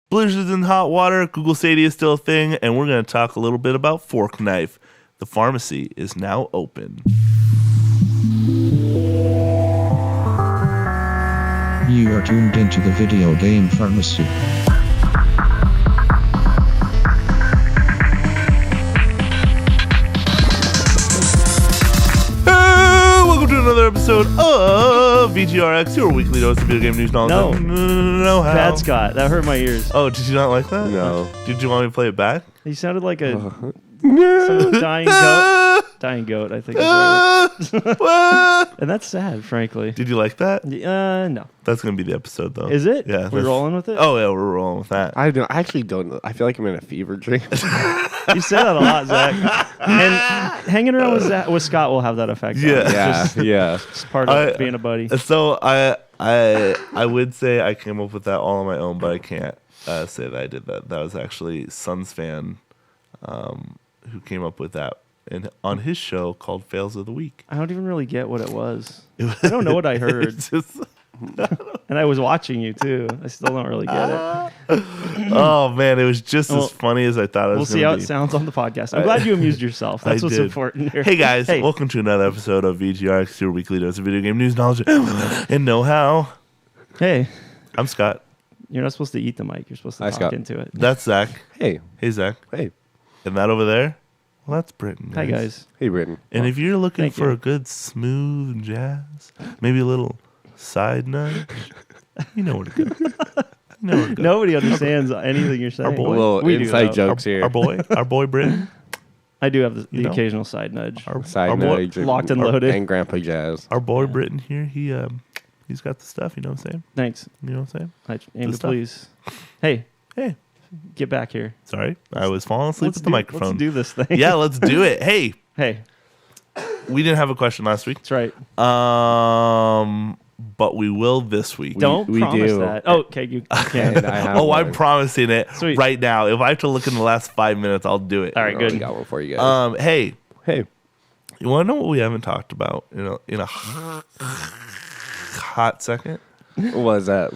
Blizzard's in hot water. Google Stadia is still a thing. And we're going to talk a little bit about Fork Knife. The pharmacy is now open. You are tuned into the video game pharmacy. Welcome to another episode of VGRx, your weekly dose of video game news knowledge. No, bad Scott. That hurt my ears. Oh, did you not like that? No. Did you want me to play it back? He sounded like a dying goat. Dying goat, I think. Is right. And that's sad, frankly. Did you like that? No. That's going to be the episode, though. Is it? Yeah. We're rolling with it? Oh, yeah, we're rolling with that. I actually don't know. I feel like I'm in a fever dream. You say that a lot, Zach. And hanging around with Scott will have that effect. Yeah. It's part of being a buddy. So I would say I came up with that all on my own, but I can't say that I did that. That was actually Suns fan who came up with that on his show called Fails of the Week. I don't even really get what it was. I don't know what I heard. And I was watching you, too. I still don't really get it. Oh, man, it was just as funny as I thought it was going to be. We'll see how it sounds on the podcast. I'm glad you amused yourself. That's what's important here. Hey, guys. Welcome to another episode of VGRx, your weekly dose of video game news, knowledge, and know-how. Hey. I'm Scott. You're not supposed to eat the mic. You're supposed to talk into it. That's Zach. Hey, Zach. Hey. And that over there? Well, that's Brittin. Hi, guys. Hey, Brittin. And if you're looking for a good smooth jazz, maybe a little side nudge, you know where to go. Nobody understands anything you're saying. Our boy. Little inside jokes here. Our boy Brittin. I do have the occasional side nudge. Our nudge. Locked and loaded. And Grandpa Jazz. Our boy Brittin here, he's got the stuff, you know what I'm saying? Thanks. You know what I'm saying? I aim to please. Hey. Get back here. Sorry, I was falling asleep with the microphone. Let's do this thing. Yeah, let's do it. Hey. We didn't have a question last week. That's right. But we will this week. Don't promise that. Oh, okay, you can. I'm promising it right now. If I have to look in the last 5 minutes, I'll do it. All right, good. I got one for you guys. Hey. You want to know what we haven't talked about in a hot second? What was that?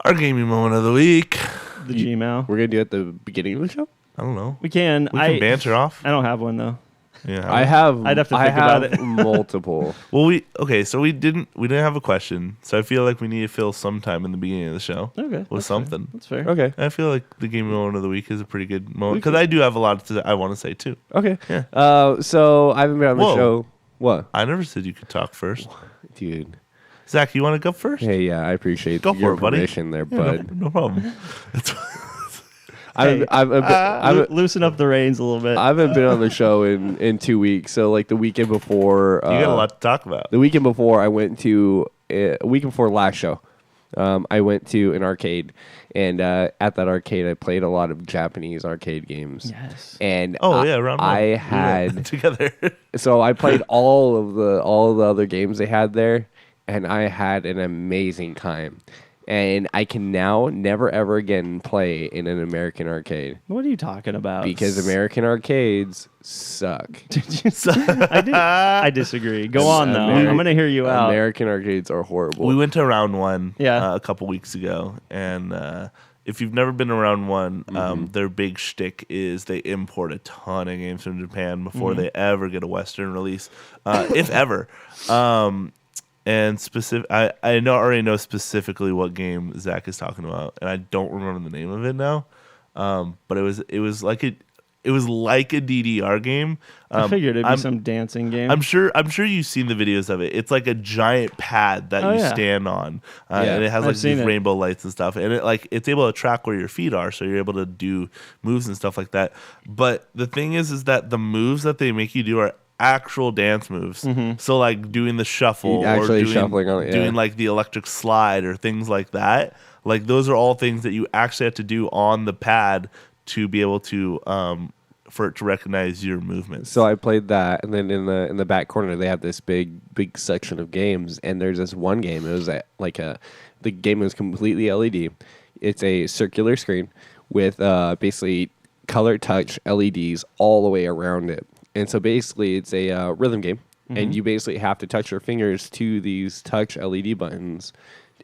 Our gaming moment of the week. The Gmail. We're going to do it at the beginning of the show? I don't know. We can. We can banter off. I don't have one, though. Yeah, I'd have to think about it. multiple. Well, so we didn't have a question, so I feel like we need to fill some time in the beginning of the show. Okay, with something. That's fair. Okay, I feel like the gaming moment of the week is a pretty good moment because I do have a lot I want to say too. Okay, yeah. So I haven't been on the show. What? I never said you could talk first, dude. Zach, you want to go first? Hey, yeah, I appreciate your permission there, bud. No problem. Loosen up the reins a little bit. I haven't been on the show in 2 weeks. So like the weekend before, you got a lot to talk about. The weekend before, I went to a weekend before last show. I went to an arcade, and at that arcade, I played a lot of Japanese arcade games. Yes. And I had together. So I played all of the other games they had there, and I had an amazing time. And I can now never ever again play in an American arcade. What are you talking about? Because American arcades suck. I disagree. Go on, though. I'm going to hear you out. American arcades are horrible. We went to round one a couple weeks ago, and if you've never been to round one, their big shtick is they import a ton of games from Japan before they ever get a Western release, if ever. And I already know specifically what game Zach is talking about, and I don't remember the name of it now. But it was like a DDR game. I figured it'd be some dancing game. I'm sure you've seen the videos of it. It's like a giant pad that you stand on, and it has like these rainbow lights and stuff. And it's able to track where your feet are, so you're able to do moves and stuff like that. But the thing is that the moves that they make you do are actual dance moves. So like doing the shuffle or doing like the electric slide or things like that. Like those are all things that you actually have to do on the pad to be able to for it to recognize your movements. So I played that, and then in the back corner they have this big section of games, and there's this one game. It was the game was completely LED. It's a circular screen with basically color touch LEDs all the way around it. And so basically it's a rhythm game, and you basically have to touch your fingers to these touch LED buttons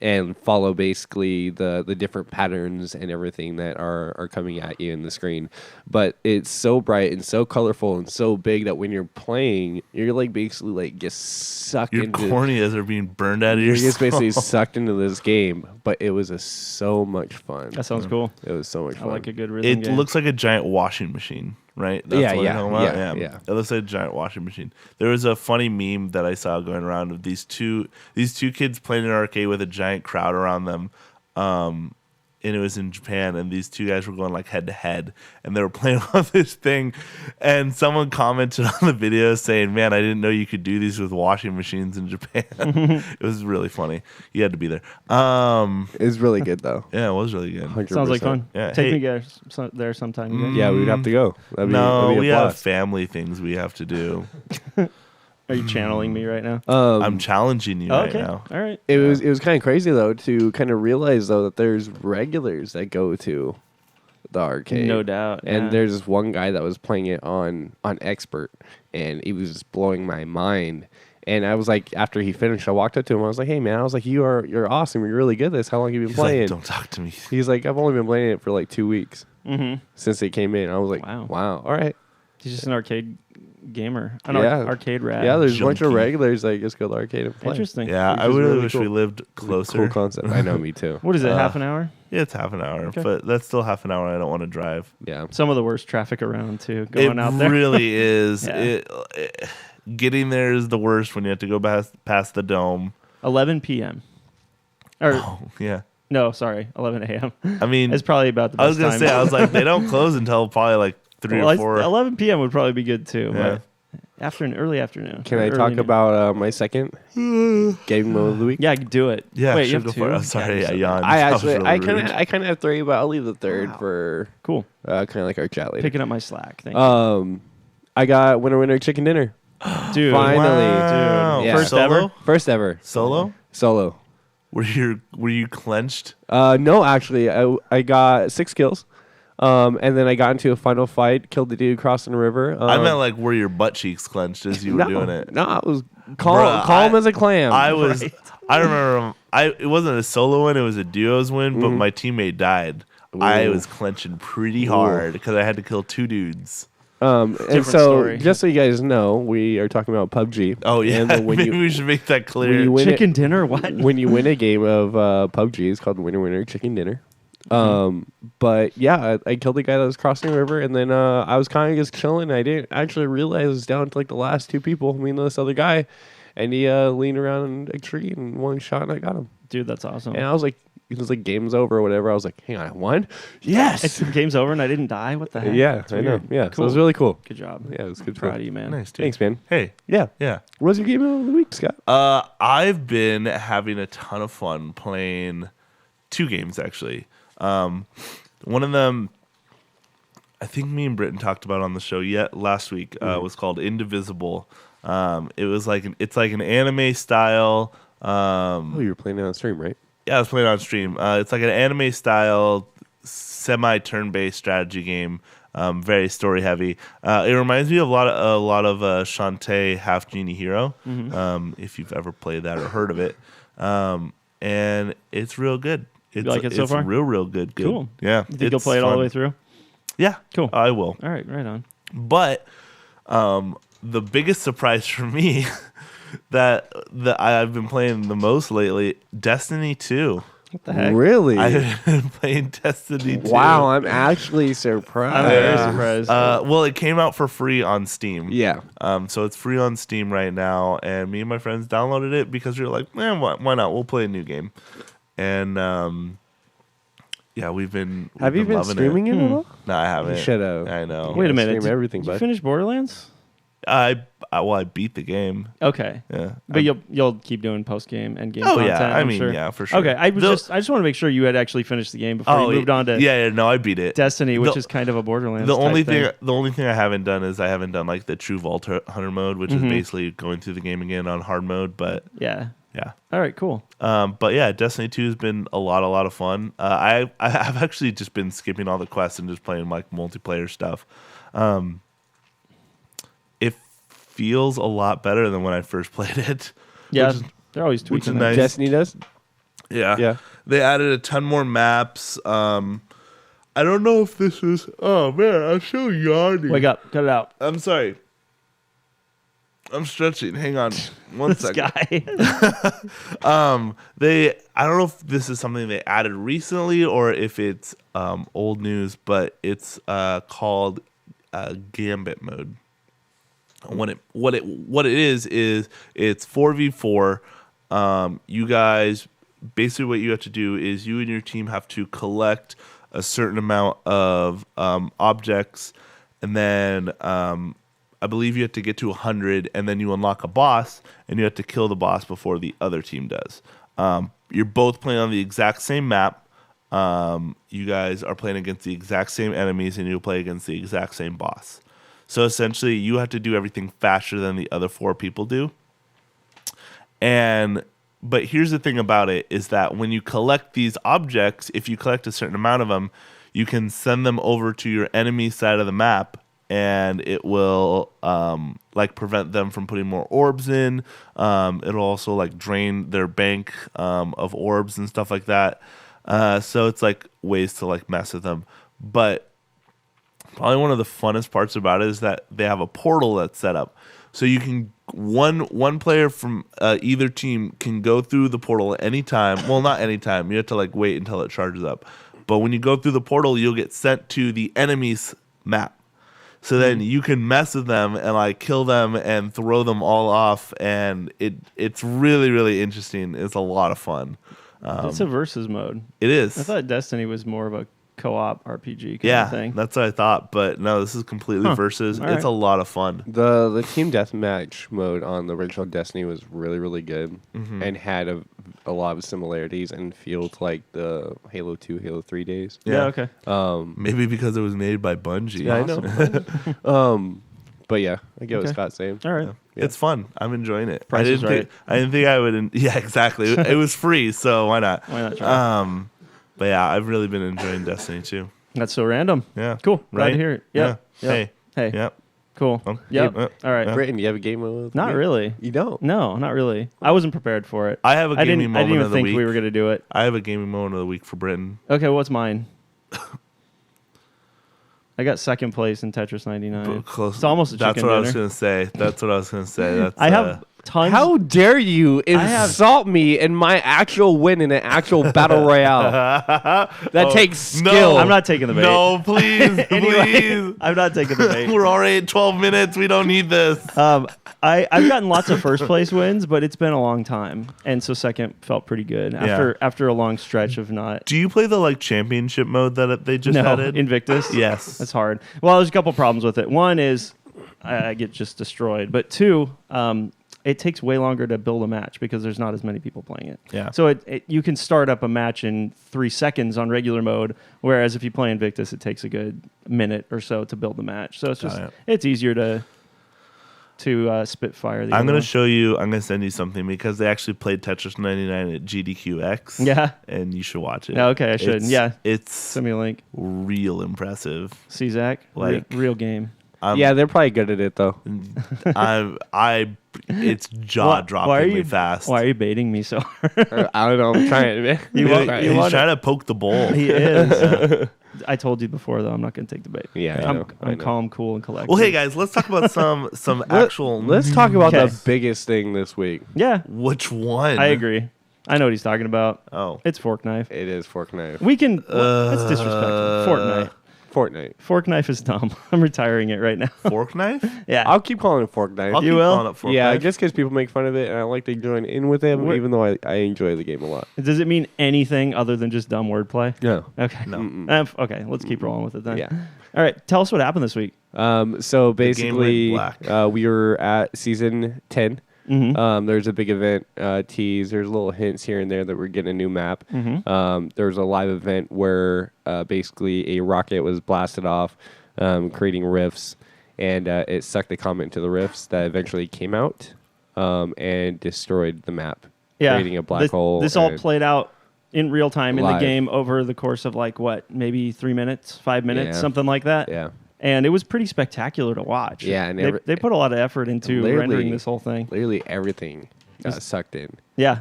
and follow basically the different patterns and everything that are coming at you in the screen. But it's so bright and so colorful and so big that when you're playing, you're like basically like just sucked your into... Your corneas are being burned out of your skull. You're just basically sucked into this game. But it was so much fun. That sounds cool. It was so much fun. I like a good rhythm game. It looks like a giant washing machine. Right? That's yeah. It looks like a giant washing machine. There was a funny meme that I saw going around of these two kids playing in an arcade with a giant crowd around them. And it was in Japan, and these two guys were going like head to head, and they were playing on this thing, and someone commented on the video saying, "Man, I didn't know you could do these with washing machines in Japan." It was really funny. You had to be there. It was really good though. Yeah, it was really good. 100%. Sounds like fun. Yeah. Take me there sometime. You guys. Yeah, we would have to go. That'd be we have family things we have to do. Are you channeling me right now? I'm challenging you right now. All right. It was kind of crazy though to kind of realize though that there's regulars that go to the arcade. No doubt. And there's this one guy that was playing it on expert, and he was just blowing my mind. And I was like, after he finished, I walked up to him. I was like, "Hey man," I was like, "You're awesome. You're really good at this. How long have you been playing?" Like, don't talk to me. He's like, "I've only been playing it for like 2 weeks since they came in." I was like, "Wow, all right." He's just an arcade gamer, arcade rat. Yeah, there's a bunch of regulars that just go to the arcade and play. Interesting. Yeah, I really wish we lived closer. Cool concept. I know, me too. What is it? Half an hour? Yeah, it's half an hour, but that's still half an hour. I don't want to drive. Yeah, some of the worst traffic around too. Going out there, it really is. Getting there is the worst when you have to go past the dome. 11 p.m. No, sorry, 11 a.m. I mean, it's probably about the best I was gonna say, I was like, they don't close until probably like 3 or 4. 11 p.m. would probably be good too. Yeah. But early afternoon. Can I talk about my second game of the week? Yeah, do it. Yeah, wait, you have 2? I'm sorry, I yawned. I kind of have 3, but I'll leave the third for cool. Kind of like our chat later. Picking up my slack. Thank you. I got winner chicken dinner. Dude, finally, wow. dude. Yeah. First ever. Solo. Were you clenched? No, actually, I got 6 kills. And then I got into a final fight, killed the dude crossing the river. I meant like were your butt cheeks clenched as you were doing it? No, I was calm as a clam. I was. Right. I remember. It wasn't a solo win; it was a duos win. But my teammate died. Ooh. I was clenching pretty hard because I had to kill 2 dudes. And so, story. Just so you guys know, we are talking about PUBG. Oh yeah, and maybe we should make that clear. Chicken dinner? What? When you win a game of PUBG, it's called winner chicken dinner. But yeah, I killed the guy that was crossing the river, and then I was kind of just chilling. I didn't actually realize it was down to like the last 2 people, me and this other guy, and he leaned around a tree and one shot, and I got him. Dude, that's awesome. And I was like, it was like game's over or whatever. I was like, hang on, I won? Yes! It's game's over and I didn't die? What the heck? Yeah, I know. Yeah, cool. So it was really cool. Good job. Yeah, it was good. Proud of you, man. Nice, dude. Thanks, man. Hey. Yeah. What was your game of the week, Scott? I've been having a ton of fun playing 2 games, actually. One of them, I think me and Brittin talked about on the show last week, was called Indivisible. It was like it's like an anime style. You were playing it on stream, right? Yeah, I was playing it on stream. It's like an anime style, semi turn-based strategy game. Very story heavy. It reminds me of a lot of Shantae Half Genie Hero. If you've ever played that or heard of it, and it's real good. You like it so far? It's real good. Cool. Yeah. You think you'll play it all the way through? Yeah. Cool. I will. All right, right on. But the biggest surprise for me that I've been playing the most lately, Destiny 2. What the heck? Really? I've been playing Destiny 2. Wow, I'm actually surprised. I'm very surprised. Well, it came out for free on Steam. Yeah. So it's free on Steam right now, and me and my friends downloaded it because we were like, man, why not? We'll play a new game. And we've been. Have you been streaming it at all? No, I haven't. You should have. I know. Wait a minute. Did you finish Borderlands? I beat the game. Okay. Yeah. But you'll keep doing post game and game. Oh content, yeah. I mean, sure. yeah, for sure. Okay. I just want to make sure you had actually finished the game before you moved on to. Yeah. No, I beat it. Destiny, which is kind of a Borderlands. The only thing I haven't done is I haven't done like the True Vault Hunter mode, which is basically going through the game again on hard mode. But yeah. Yeah. All right, cool. But yeah, Destiny 2 has been a lot of fun. I've actually just been skipping all the quests and just playing like multiplayer stuff. It feels a lot better than when I first played it. Yeah, they're always tweaking. Nice. Destiny does? Yeah. They added a ton more maps. I don't know if this is... Oh, man, I'm so yawning. Wake up. Cut it out. I'm sorry. I'm stretching. Hang on one second. Guy. I don't know if this is something they added recently or if it's old news, but it's called Gambit mode. What it is it's 4v4. You guys, basically what you have to do is you and your team have to collect a certain amount of objects, and then I believe you have to get to 100, and then you unlock a boss, and you have to kill the boss before the other team does. You're both playing on the exact same map. You guys are playing against the exact same enemies, and you'll play against the exact same boss. So essentially, you have to do everything faster than the other 4 people do. But here's the thing about it is that when you collect these objects, if you collect a certain amount of them, you can send them over to your enemy side of the map, and it will prevent them from putting more orbs in. It'll also drain their bank of orbs and stuff like that. So it's ways to mess with them. But probably one of the funnest parts about it is that they have a portal that's set up. So you can one player from either team can go through the portal at any time. Well, not any time. You have to wait until it charges up. But when you go through the portal, you'll get sent to the enemy's map. So then you can mess with them and kill them and throw them all off, and it's really, really interesting. It's a lot of fun. It's a versus mode. It is. I thought Destiny was more of a co-op RPG kind of thing. Yeah, that's what I thought. But no, this is completely versus. All it's right. a lot of fun. The team deathmatch mode on the original Destiny was really, really good and had a lot of similarities and feel to the Halo 2, Halo 3 days. Yeah, okay. Maybe because it was made by Bungie. Yeah, I know. But yeah, I get what Scott's saying. All right. Yeah. It's fun. I'm enjoying it. Price is right. I didn't think I would. Yeah, exactly. It was free, so why not? Why not try? But yeah, I've really been enjoying Destiny too. That's so random. Yeah. Cool. Glad Right? to hear it. Yep. Yeah. Yep. Hey. Yep. Cool. Oh, Yep. yep. All right. Brittin, you have a game mode? Not really. You don't? No, not really. I wasn't prepared for it. I have a gaming moment I didn't even of the think week. we were going to do it. I have a gaming moment of the week for Brittin. Okay, what's mine? I got second place in Tetris 99. Close. It's almost a chicken That's what I was dinner. going to say. That's what I was going to say. That's, I have tons. How dare you insult me in my actual win in an actual battle royale? That takes skill. No. I'm not taking the bait. No, please, Anyway, please. I'm not taking the bait. We're already at 12 minutes. We don't need this. I've gotten lots of first place wins, but it's been a long time, and so second felt pretty good after a long stretch of not. Do you play the championship mode that they just added? Invictus. Yes, That's hard. Well, there's a couple problems with it. One is I get just destroyed, but two, it takes way longer to build a match because there's not as many people playing it. Yeah. So you can start up a match in 3 seconds on regular mode, whereas if you play Invictus, it takes a good minute or so to build the match. So it's easier to spitfire. I'm going to show you. I'm going to send you something because they actually played Tetris 99 at GDQX. Yeah. And you should watch it. Yeah, okay, I should. It's send me a link. Real impressive. See, Zach? Real game. Yeah, they're probably good at it though. It's jaw-droppingly fast. Why are you baiting me so hard? I don't know. I'm trying, man. He's trying to poke the ball. He is. I told you before, though, I'm not going to take the bait. Yeah, I'm calm, cool, and collected. Well, hey guys, let's talk about some actual. Let's talk about Okay. the biggest thing this week. Yeah, Which one? I agree. I know what he's talking about. Oh, It's Fork Knife. It is Fork Knife. We can. That's disrespectful. Fortnite. Fortnite. Fork Knife is dumb. I'm retiring it right now. Fork knife? Yeah. I'll keep calling it Fork Knife. I'll You keep will? calling it fork Yeah, knife. just because people make fun of it and I like to join in with them, What- even though I enjoy the game a lot. Does it mean anything other than just dumb wordplay? No. Okay. No. Okay. Let's keep rolling with it then. Yeah. All right. Tell us what happened this week. So basically, went black. we were at season 10. Mm-hmm. There's a big event tease. There's little hints here and there that we're getting a new map. Mm-hmm. There's a live event where basically a rocket was blasted off, creating rifts, and it sucked the comet into the rifts that eventually came out and destroyed the map, creating a black hole. This all and- played out in real time in the Live. game over the course of maybe 3 minutes, 5 minutes, Yeah. something like that. Yeah. And it was pretty spectacular to watch. Yeah, and they put a lot of effort into Literally- rendering this whole thing. Literally everything got sucked in. Yeah.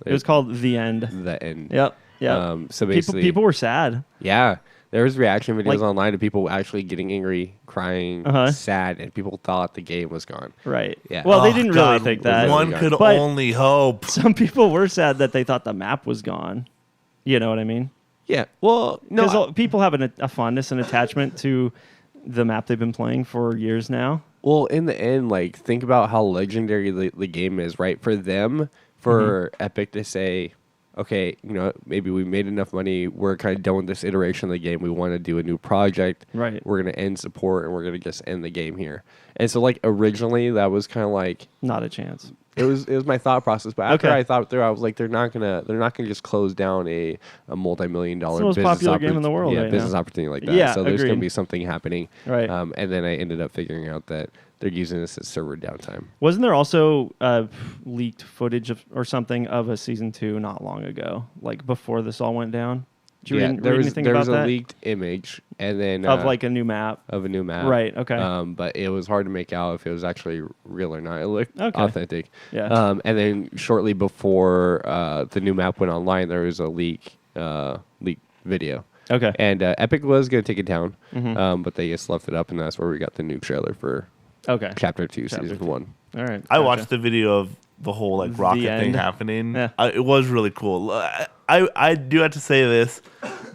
It was called The End. The End. Yep. Yeah. So basically, people were sad. Yeah. There was reaction videos online of people actually getting angry, crying, sad, and people thought the game was gone. Right. Yeah. Well, they didn't really think that. One could only hope. Some people were sad that they thought the map was gone. You know what I mean? Yeah. Well, no. Because people have a fondness and attachment to the map they've been playing for years now. Well, in the end, like, think about how legendary the game is, right? For them, for Epic to say, okay, you know, maybe we made enough money. We're kind of done with this iteration of the game. We want to do a new project. Right. We're going to end support, and we're going to just end the game here. And so, like, originally, that was kind of like... Not a chance. It was my thought process, but after I thought through, I was like, they're not gonna just close down a multi-million-dollar business popular game in the world, business opportunity like that. Yeah, so there's agreed. gonna be something happening, right? And then I ended up figuring out that they're using this as server downtime. Wasn't there also leaked footage or something of a season 2 not long ago, like before this all went down? Did you read anything about that? There was a leaked image, and then of like a new map. Right. Okay. But it was hard to make out if it was actually real or not. It looked authentic. Yeah. And then shortly before the new map went online, there was a leaked video. Okay. And Epic was going to take it down, but they just left it up, and that's where we got the new trailer for Chapter 2, Season 1. All right. I watched the video of the whole like rocket thing happening. Yeah. It was really cool. I do have to say this.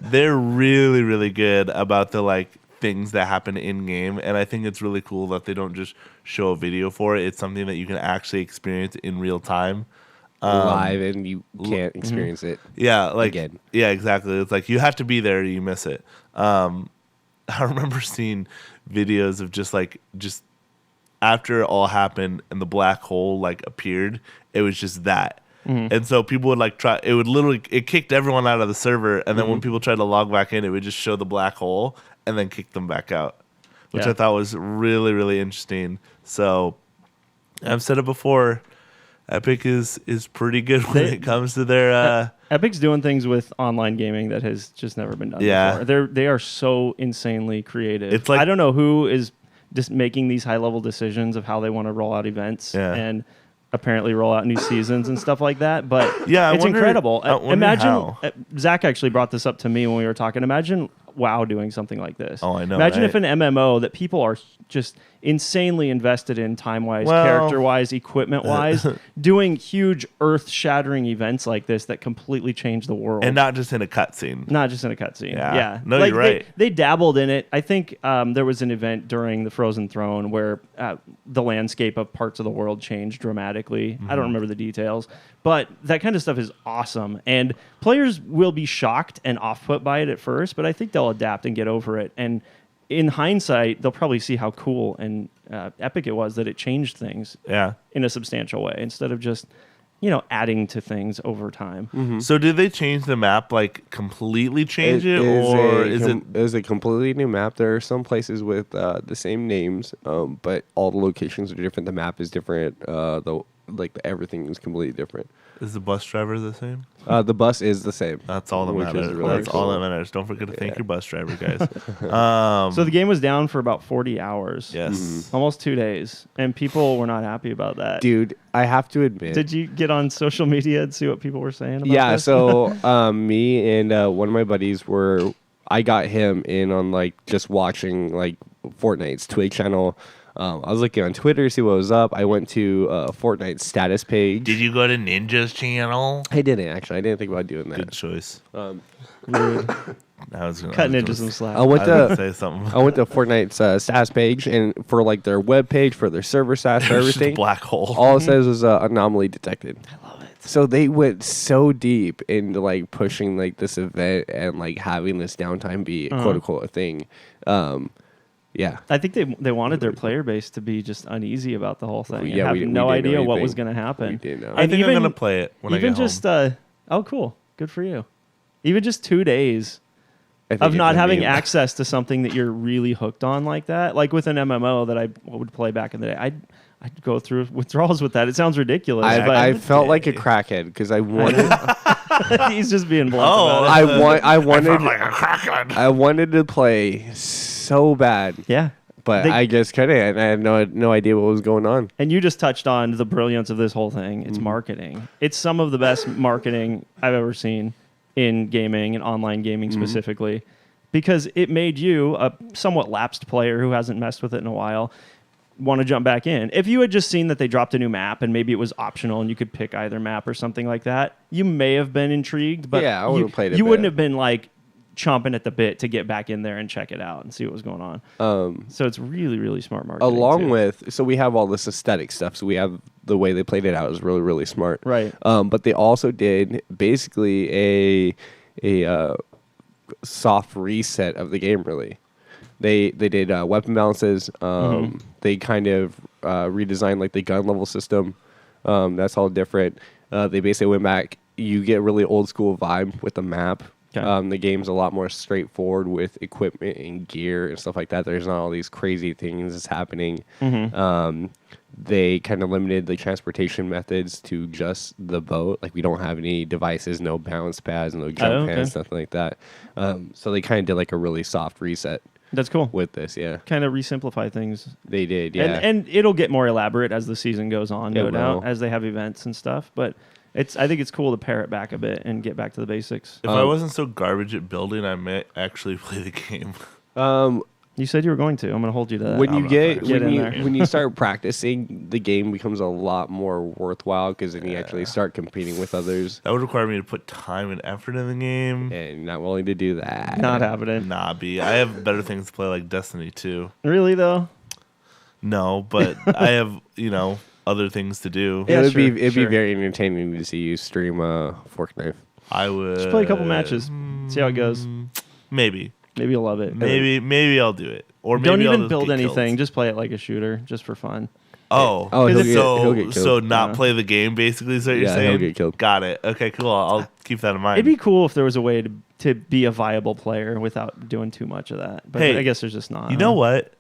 They're really, really good about the like things that happen in game, and I think it's really cool that they don't just show a video for it. It's something that you can actually experience in real time. Live, and you can't experience it. Yeah, like again. Yeah, exactly. It's like you have to be there or you miss it. I remember seeing videos of just after it all happened and the black hole like appeared, it was just that. And so people would like try, it kicked everyone out of the server, and then when people tried to log back in, it would just show the black hole and then kick them back out, which I thought was really, really interesting. So I've said it before, Epic is pretty good when it comes to their Epic's doing things with online gaming that has just never been done before. They are so insanely creative. It's like, I don't know who is just making these high level decisions of how they want to roll out events and apparently roll out new seasons and stuff like that. But it's incredible. Imagine Zach actually brought this up to me when we were talking. Imagine WoW doing something like this. Oh, I know. Imagine if an MMO that people are just insanely invested in time-wise, character-wise, equipment-wise, doing huge earth-shattering events like this that completely change the world. And not just in a cutscene. Yeah. No, like, you're right. They dabbled in it. I think there was an event during the Frozen Throne where the landscape of parts of the world changed dramatically. I don't remember the details. But that kind of stuff is awesome. And players will be shocked and off-put by it at first, but I think they'll adapt and get over it. And in hindsight, they'll probably see how cool and epic it was that it changed things in a substantial way instead of just, adding to things over time. So did they change the map, like completely change it? Or is it a completely new map? There are some places with the same names, but all the locations are different. The map is different. Everything is completely different. Is the bus driver the same? The bus is the same. That's all that matters. That's all that matters. Don't forget to thank your bus driver, guys. So the game was down for about 40 hours. Yes. Almost 2 days. And people were not happy about that. Dude, I have to admit. Did you get on social media and see what people were saying about this? So me and one of my buddies I got him in on just watching Fortnite's Twitch channel. I was looking on Twitter to see what was up. I went to Fortnite's status page. Did you go to Ninja's channel? I didn't, actually. I didn't think about doing that. Good choice. Cut Ninja some slack. I went to say something. I went to Fortnite's status page, and for their web page, for their server stats, for everything, black hole. all it says was anomaly detected. I love it. So they went so deep into pushing this event and having this downtime be quote unquote a thing. Yeah, I think they wanted their player base to be just uneasy about the whole thing. Yeah, and have no idea what was going to happen. We didn't know. I think I'm going to play it when I get home. Oh, cool. Good for you. Even just 2 days of not having access to something that you're really hooked on like that. Like with an MMO that I would play back in the day, I'd go through withdrawals with that. It sounds ridiculous. I felt like a crackhead because I wanted... He's just being blunt about it. I wanted to play so bad. Yeah. But I just kind of, I had no idea what was going on. And you just touched on the brilliance of this whole thing. It's marketing. It's some of the best marketing I've ever seen in gaming and online gaming specifically, because it made you, a somewhat lapsed player who hasn't messed with it in a while, want to jump back in. If you had just seen that they dropped a new map and maybe it was optional and you could pick either map or something like that, you may have been intrigued, but I would have played it. You wouldn't have been like chomping at the bit to get back in there and check it out and see what was going on. So it's really, really smart marketing. Along with, so we have all this aesthetic stuff. So we have the way they played it out is really, really smart. Right. But they also did basically a soft reset of the game, really. They did weapon balances. They kind of redesigned like the gun level system. That's all different. They basically went back. You get a really old school vibe with the map. Okay. The game's a lot more straightforward with equipment and gear and stuff like that. There's not all these crazy things that's happening. They kind of limited the transportation methods to just the boat. Like, we don't have any devices, no bounce pads, no jump pads, nothing like that. So they kind of did like a really soft reset. That's cool. With this, yeah. Kind of resimplify things. They did, yeah. And it'll get more elaborate as the season goes on, no doubt, as they have events and stuff. But I think it's cool to pare it back a bit and get back to the basics. If I wasn't so garbage at building, I might actually play the game. You said you were going to. I'm going to hold you to that. When you start practicing, the game becomes a lot more worthwhile because then you actually start competing with others. That would require me to put time and effort in the game. And you're not willing to do that. Not happening. Nah, B. I have better things to play, like Destiny 2. Really, though? No, but I have, other things to do. Yeah, it'd be very entertaining to see you stream Fork Knife. I would. Just play a couple matches. See how it goes. Maybe you'll love it. Maybe I'll do it. Or maybe don't even I'll build anything. Killed. Just play it like a shooter, just for fun. He'll get killed. Not play the game, basically, is what you're saying? He'll get killed. Got it. Okay, cool. I'll keep that in mind. It'd be cool if there was a way to be a viable player without doing too much of that. But I guess there's just not. You know what?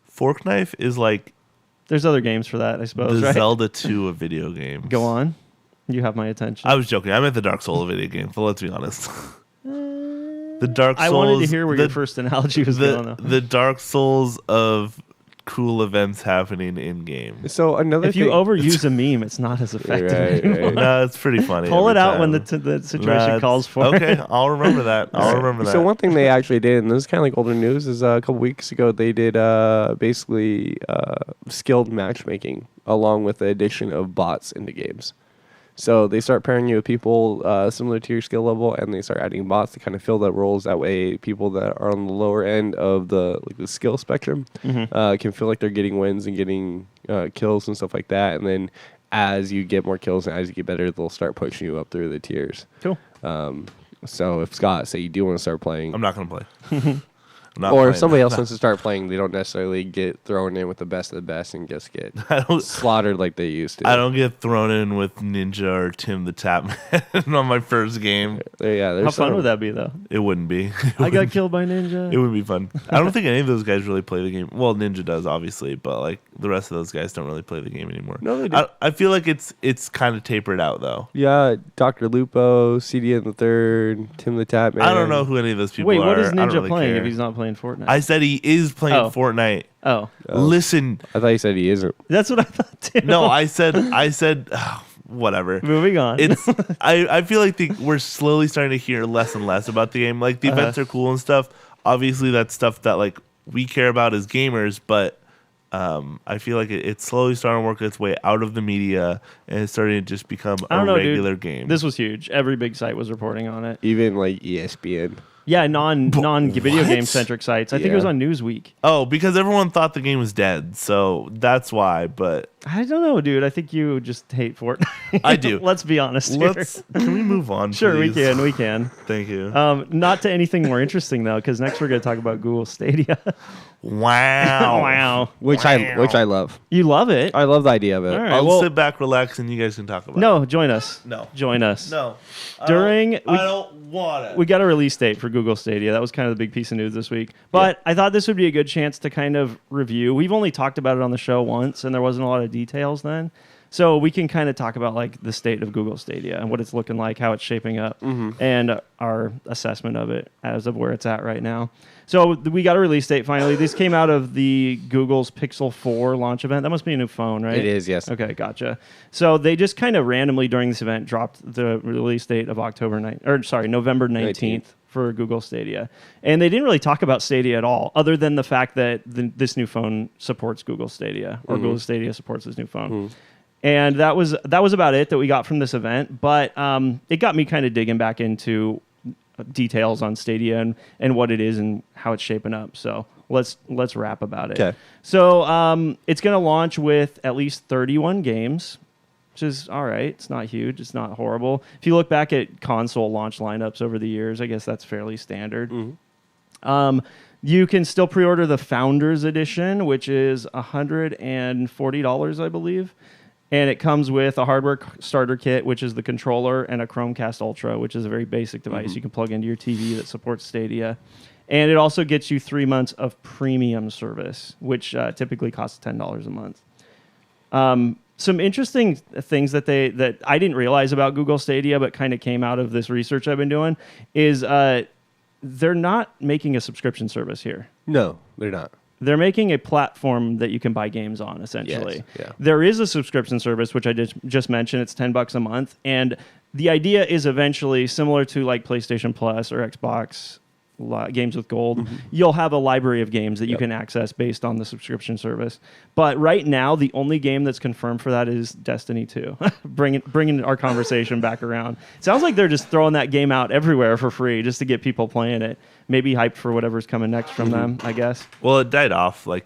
Fork Knife is like... There's other games for that, I suppose, the right? Zelda 2 of video games. Go on. You have my attention. I was joking. I meant the Dark Souls of video games, but let's be honest. The Dark Souls... I wanted to hear where your first analogy was going, though. The Dark Souls of cool events happening in game. So if you overuse a meme, it's not as effective anymore. No, it's pretty funny. Pull it out when the situation calls for it. Okay, I'll remember that. So one thing they actually did, and this is kind of like older news, is a couple weeks ago they did basically skilled matchmaking along with the addition of bots into games. So they start pairing you with people similar to your skill level, and they start adding bots to kind of fill that roles. That way, people that are on the lower end of the skill spectrum can feel like they're getting wins and getting kills and stuff like that. And then as you get more kills and as you get better, they'll start pushing you up through the tiers. Cool. So if Scott, say you do want to start playing, I'm not going to play. Or if somebody else wants to start playing, they don't necessarily get thrown in with the best of the best and just get slaughtered like they used to. I don't get thrown in with Ninja or Tim the Tapman on my first game. How fun would that be, though? It wouldn't be. I got killed by Ninja. It wouldn't be fun. I don't think any of those guys really play the game. Well, Ninja does, obviously, but like the rest of those guys don't really play the game anymore. No, they do. I feel like it's kind of tapered out, though. Yeah, Dr. Lupo, CD in the Third, Tim the Tapman. I don't know who any of those people are. Wait, what is Ninja really playing care. if he's not playing Fortnite? I said he is playing Fortnite. Oh. Listen. I thought you said he isn't. That's what I thought too. No, I said whatever. Moving on. It's I feel like we're slowly starting to hear less and less about the game. Like the events are cool and stuff. Obviously that's stuff that like we care about as gamers, but I feel like it's slowly starting to work its way out of the media and it's starting to just become a regular game. This was huge. Every big site was reporting on it. Even like ESPN. Yeah, non video game centric sites. I think it was on Newsweek. Oh, because everyone thought the game was dead, so that's why. But I don't know, dude. I think you just hate Fortnite. I do. Let's be honest. Can we move on? Sure, please? we can. Thank you. Not to anything more interesting though, because next we're going to talk about Google Stadia. Wow. Wow. Which I love. You love it? I love the idea of it. All right, I'll sit back, relax, and you guys can talk about it. No, join us. No. Join us. No. I don't want it. We got a release date for Google Stadia. That was kind of the big piece of news this week. But I thought this would be a good chance to kind of review. We've only talked about it on the show once, and there wasn't a lot of details then. So we can kind of talk about like the state of Google Stadia and what it's looking like, how it's shaping up, and our assessment of it as of where it's at right now. So we got a release date finally. This came out of the Google's Pixel 4 launch event. That must be a new phone, right? It is, yes. Okay, gotcha. So they just kind of randomly during this event dropped the release date of November 19th. For Google Stadia. And they didn't really talk about Stadia at all, other than the fact that this new phone supports Google Stadia, or Google Stadia supports this new phone. And that was about it that we got from this event. But it got me kind of digging back into details on Stadia and what it is and how it's shaping up. So let's rap about it. Okay. So it's going to launch with at least 31 games, which is all right. It's not huge. It's not horrible. If you look back at console launch lineups over the years, I guess that's fairly standard. You can still pre-order the Founders Edition, which is $140, I believe. And it comes with a hardware starter kit, which is the controller, and a Chromecast Ultra, which is a very basic device you can plug into your TV that supports Stadia. And it also gets you 3 months of premium service, which typically costs $10 a month. Some interesting things that I didn't realize about Google Stadia, but kind of came out of this research I've been doing, is they're not making a subscription service here. No, they're not. They're making a platform that you can buy games on, essentially. Yes, yeah. There is a subscription service, which I just mentioned. It's $10 a month. And the idea is eventually similar to like PlayStation Plus or Xbox Games with Gold. You'll have a library of games that you can access based on the subscription service. But right now, the only game that's confirmed for that is Destiny 2. bringing our conversation back around. It sounds like they're just throwing that game out everywhere for free just to get people playing it. Maybe hyped for whatever's coming next from them, I guess. Well, it died off like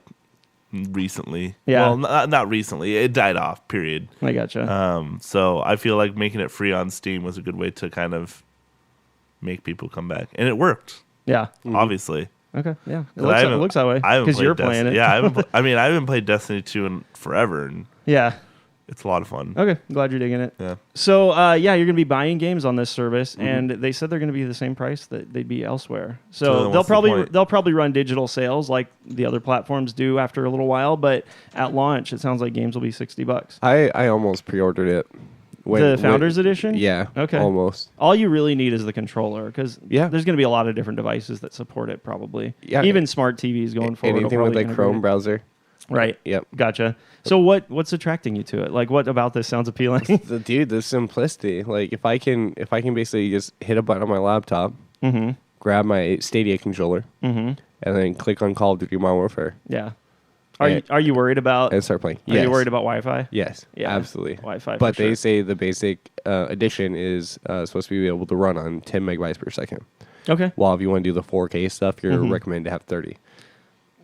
recently. Yeah. Well, not recently. It died off, period. I gotcha. So I feel like making it free on Steam was a good way to kind of make people come back. And it worked. Yeah. Obviously. Okay. Yeah. It looks that way. Because you're playing it. Yeah. I haven't played Destiny 2 in forever. And yeah. It's a lot of fun. Okay. Glad you're digging it. Yeah. So, you're going to be buying games on this service, and they said they're going to be the same price that they'd be elsewhere. So they'll probably run digital sales like the other platforms do after a little while, but at launch, it sounds like games will be $60. I almost pre-ordered it. The Founders Edition? Yeah. Okay. Almost. All you really need is the controller, because there's going to be a lot of different devices that support it, probably. Yeah. Even smart TVs going forward. Anything with like Chrome browser. Right. Yep. Gotcha. So what's attracting you to it? Like, what about this sounds appealing? The simplicity. Like, if I can basically just hit a button on my laptop, grab my Stadia controller, and then click on Call of Duty Modern Warfare. Yeah. Are you worried about and start playing? Are you worried about Wi-Fi? Yes. Yeah. Absolutely. Wi-Fi. But they say the basic edition is supposed to be able to run on 10 megabytes per second. Okay. While if you want to do the 4K stuff, you're recommended to have 30.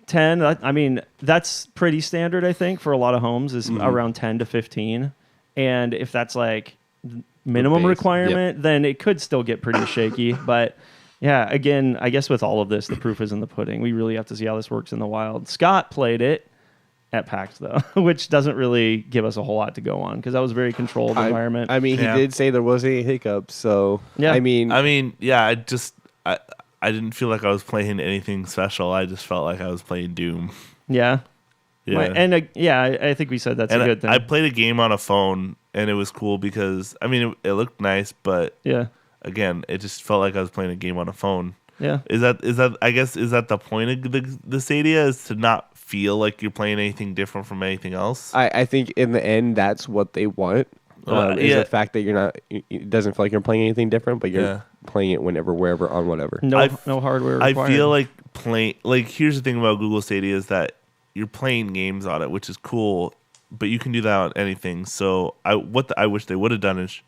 10. I mean, that's pretty standard. I think for a lot of homes is around 10 to 15, and if that's like minimum requirement, then it could still get pretty shaky. But yeah, again, I guess with all of this, the proof is in the pudding. We really have to see how this works in the wild. Scott played it at PAX though, which doesn't really give us a whole lot to go on because that was a very controlled environment. I mean, he did say there wasn't any hiccups, so yeah. I mean, yeah, I didn't feel like I was playing anything special. I just felt like I was playing Doom. Yeah. Yeah. And I think we said that's a good thing. I played a game on a phone, and it was cool because, I mean, it looked nice, but again, it just felt like I was playing a game on a phone. Yeah. Is that I guess, is that the point of the Stadia, is to not feel like you're playing anything different from anything else? I think in the end, that's what they want. Is the fact that you're not, it doesn't feel like you're playing anything different, but you're playing it whenever, wherever, on whatever. No hardware required. I feel like here's the thing about Google Stadia is that you're playing games on it, which is cool, but you can do that on anything. So I wish they would have done is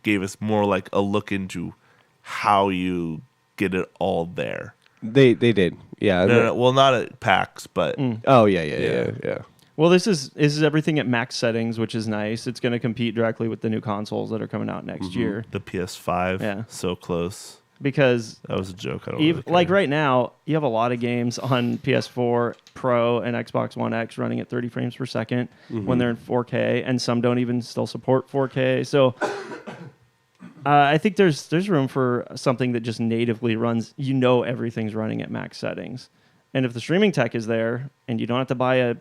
gave us more like a look into how you get it all there. They did. Yeah. No, well, not at PAX, but Oh yeah. Well, this is everything at max settings, which is nice. It's going to compete directly with the new consoles that are coming out next year. The PS5, so close. Because that was a joke. I don't really care. Like right now, you have a lot of games on PS4 Pro and Xbox One X running at 30 frames per second when they're in 4K, and some don't even still support 4K. So I think there's room for something that just natively runs. Everything's running at max settings, and if the streaming tech is there, and you don't have to buy a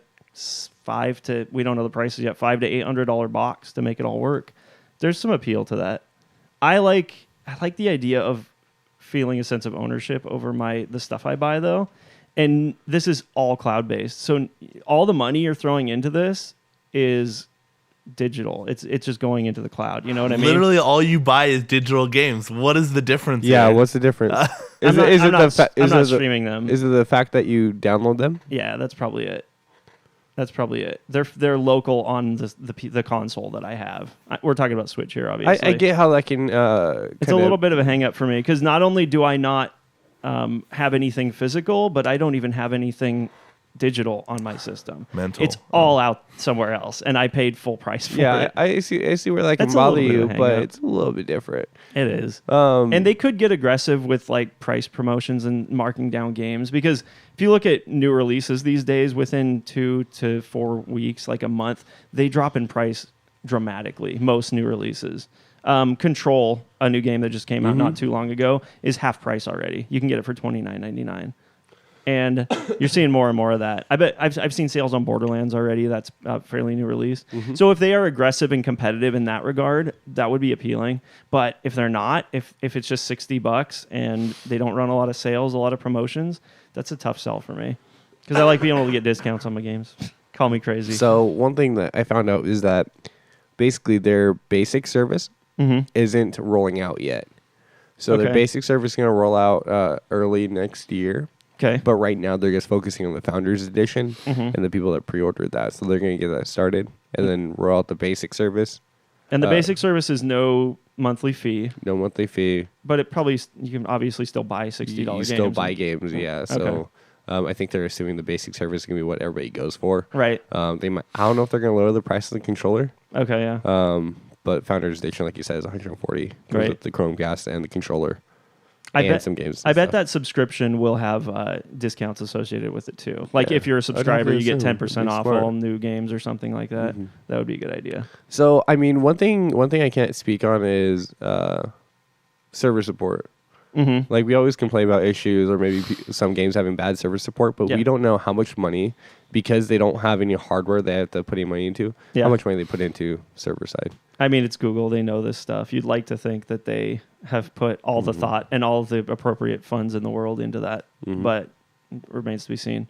we don't know the prices yet, $500 to $800 box to make it all work. There's some appeal to that. I like the idea of feeling a sense of ownership over the stuff I buy, though. And this is all cloud-based. So all the money you're throwing into this is digital. It's just going into the cloud. You know what I mean? Literally all you buy is digital games. What is the difference? Yeah, here? What's the difference? I'm not streaming them. Is it the fact that you download them? Yeah, that's probably it. They're local on the console that I have. We're talking about Switch here, obviously. I get how that can. It's a little bit of a hang up for me because not only do I not have anything physical, but I don't even have anything digital on my system. It's all out somewhere else, and I paid full price for it. Yeah, I see where that can bother you, but it's a little bit different. It is. And they could get aggressive with like price promotions and marking down games, because if you look at new releases these days, within 2 to 4 weeks, like a month, they drop in price dramatically. Most new releases. Control, a new game that just came out not too long ago, is half price already. You can get it for $29.99. And you're seeing more and more of that. I bet I've seen sales on Borderlands already. That's a fairly new release. So if they are aggressive and competitive in that regard, that would be appealing. But if they're not, if it's just $60 and they don't run a lot of sales, a lot of promotions, that's a tough sell for me. Because I like being able to get discounts on my games. Call me crazy. So one thing that I found out is that basically their basic service isn't rolling out yet. So their basic service is going to roll out early next year. Okay. But right now they're just focusing on the Founders Edition and the people that pre-ordered that. So they're going to get that started and then roll out the basic service. And the basic service is no monthly fee. No monthly fee. But you can obviously still buy $60 games. You still buy games, yeah. So I think they're assuming the basic service is going to be what everybody goes for. Right. I don't know if they're going to lower the price of the controller. Okay, yeah. But Founders Edition, like you said, is $140. Right. With the Chromecast and the controller. Some games. I bet that subscription will have discounts associated with it too. Like if you're a subscriber, you get 10% off all new games or something like that. That would be a good idea. So, I mean, one thing I can't speak on is server support. Like we always complain about issues or maybe some games having bad server support, but we don't know how much money, because they don't have any hardware they have to put any money into, how much money they put into server side. I mean, it's Google. They know this stuff. You'd like to think that they have put all the thought and all the appropriate funds in the world into that, but it remains to be seen.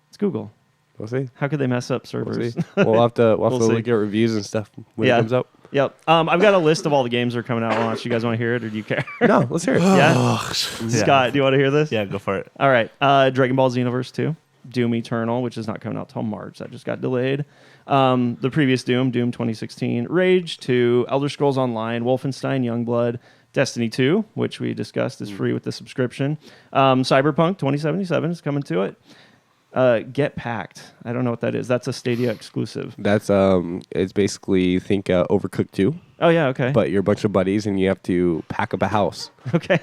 It's Google. We'll see. How could they mess up servers? We'll have to look at reviews and stuff when it comes up. Yep. I've got a list of all the games that are coming out at launch. You guys want to hear it, or do you care? No, let's hear it. Yeah? Scott, do you want to hear this? Yeah, go for it. All right. Dragon Ball Xenoverse 2. Doom Eternal, which is not coming out till March. That just got delayed. The previous Doom 2016. Rage 2. Elder Scrolls Online. Wolfenstein Youngblood. Destiny 2, which we discussed is free with the subscription. Cyberpunk 2077 is coming to it. Get Packed. I don't know what that is. That's a Stadia exclusive. That's it's basically Overcooked 2. Oh yeah, okay. But you're a bunch of buddies and you have to pack up a house.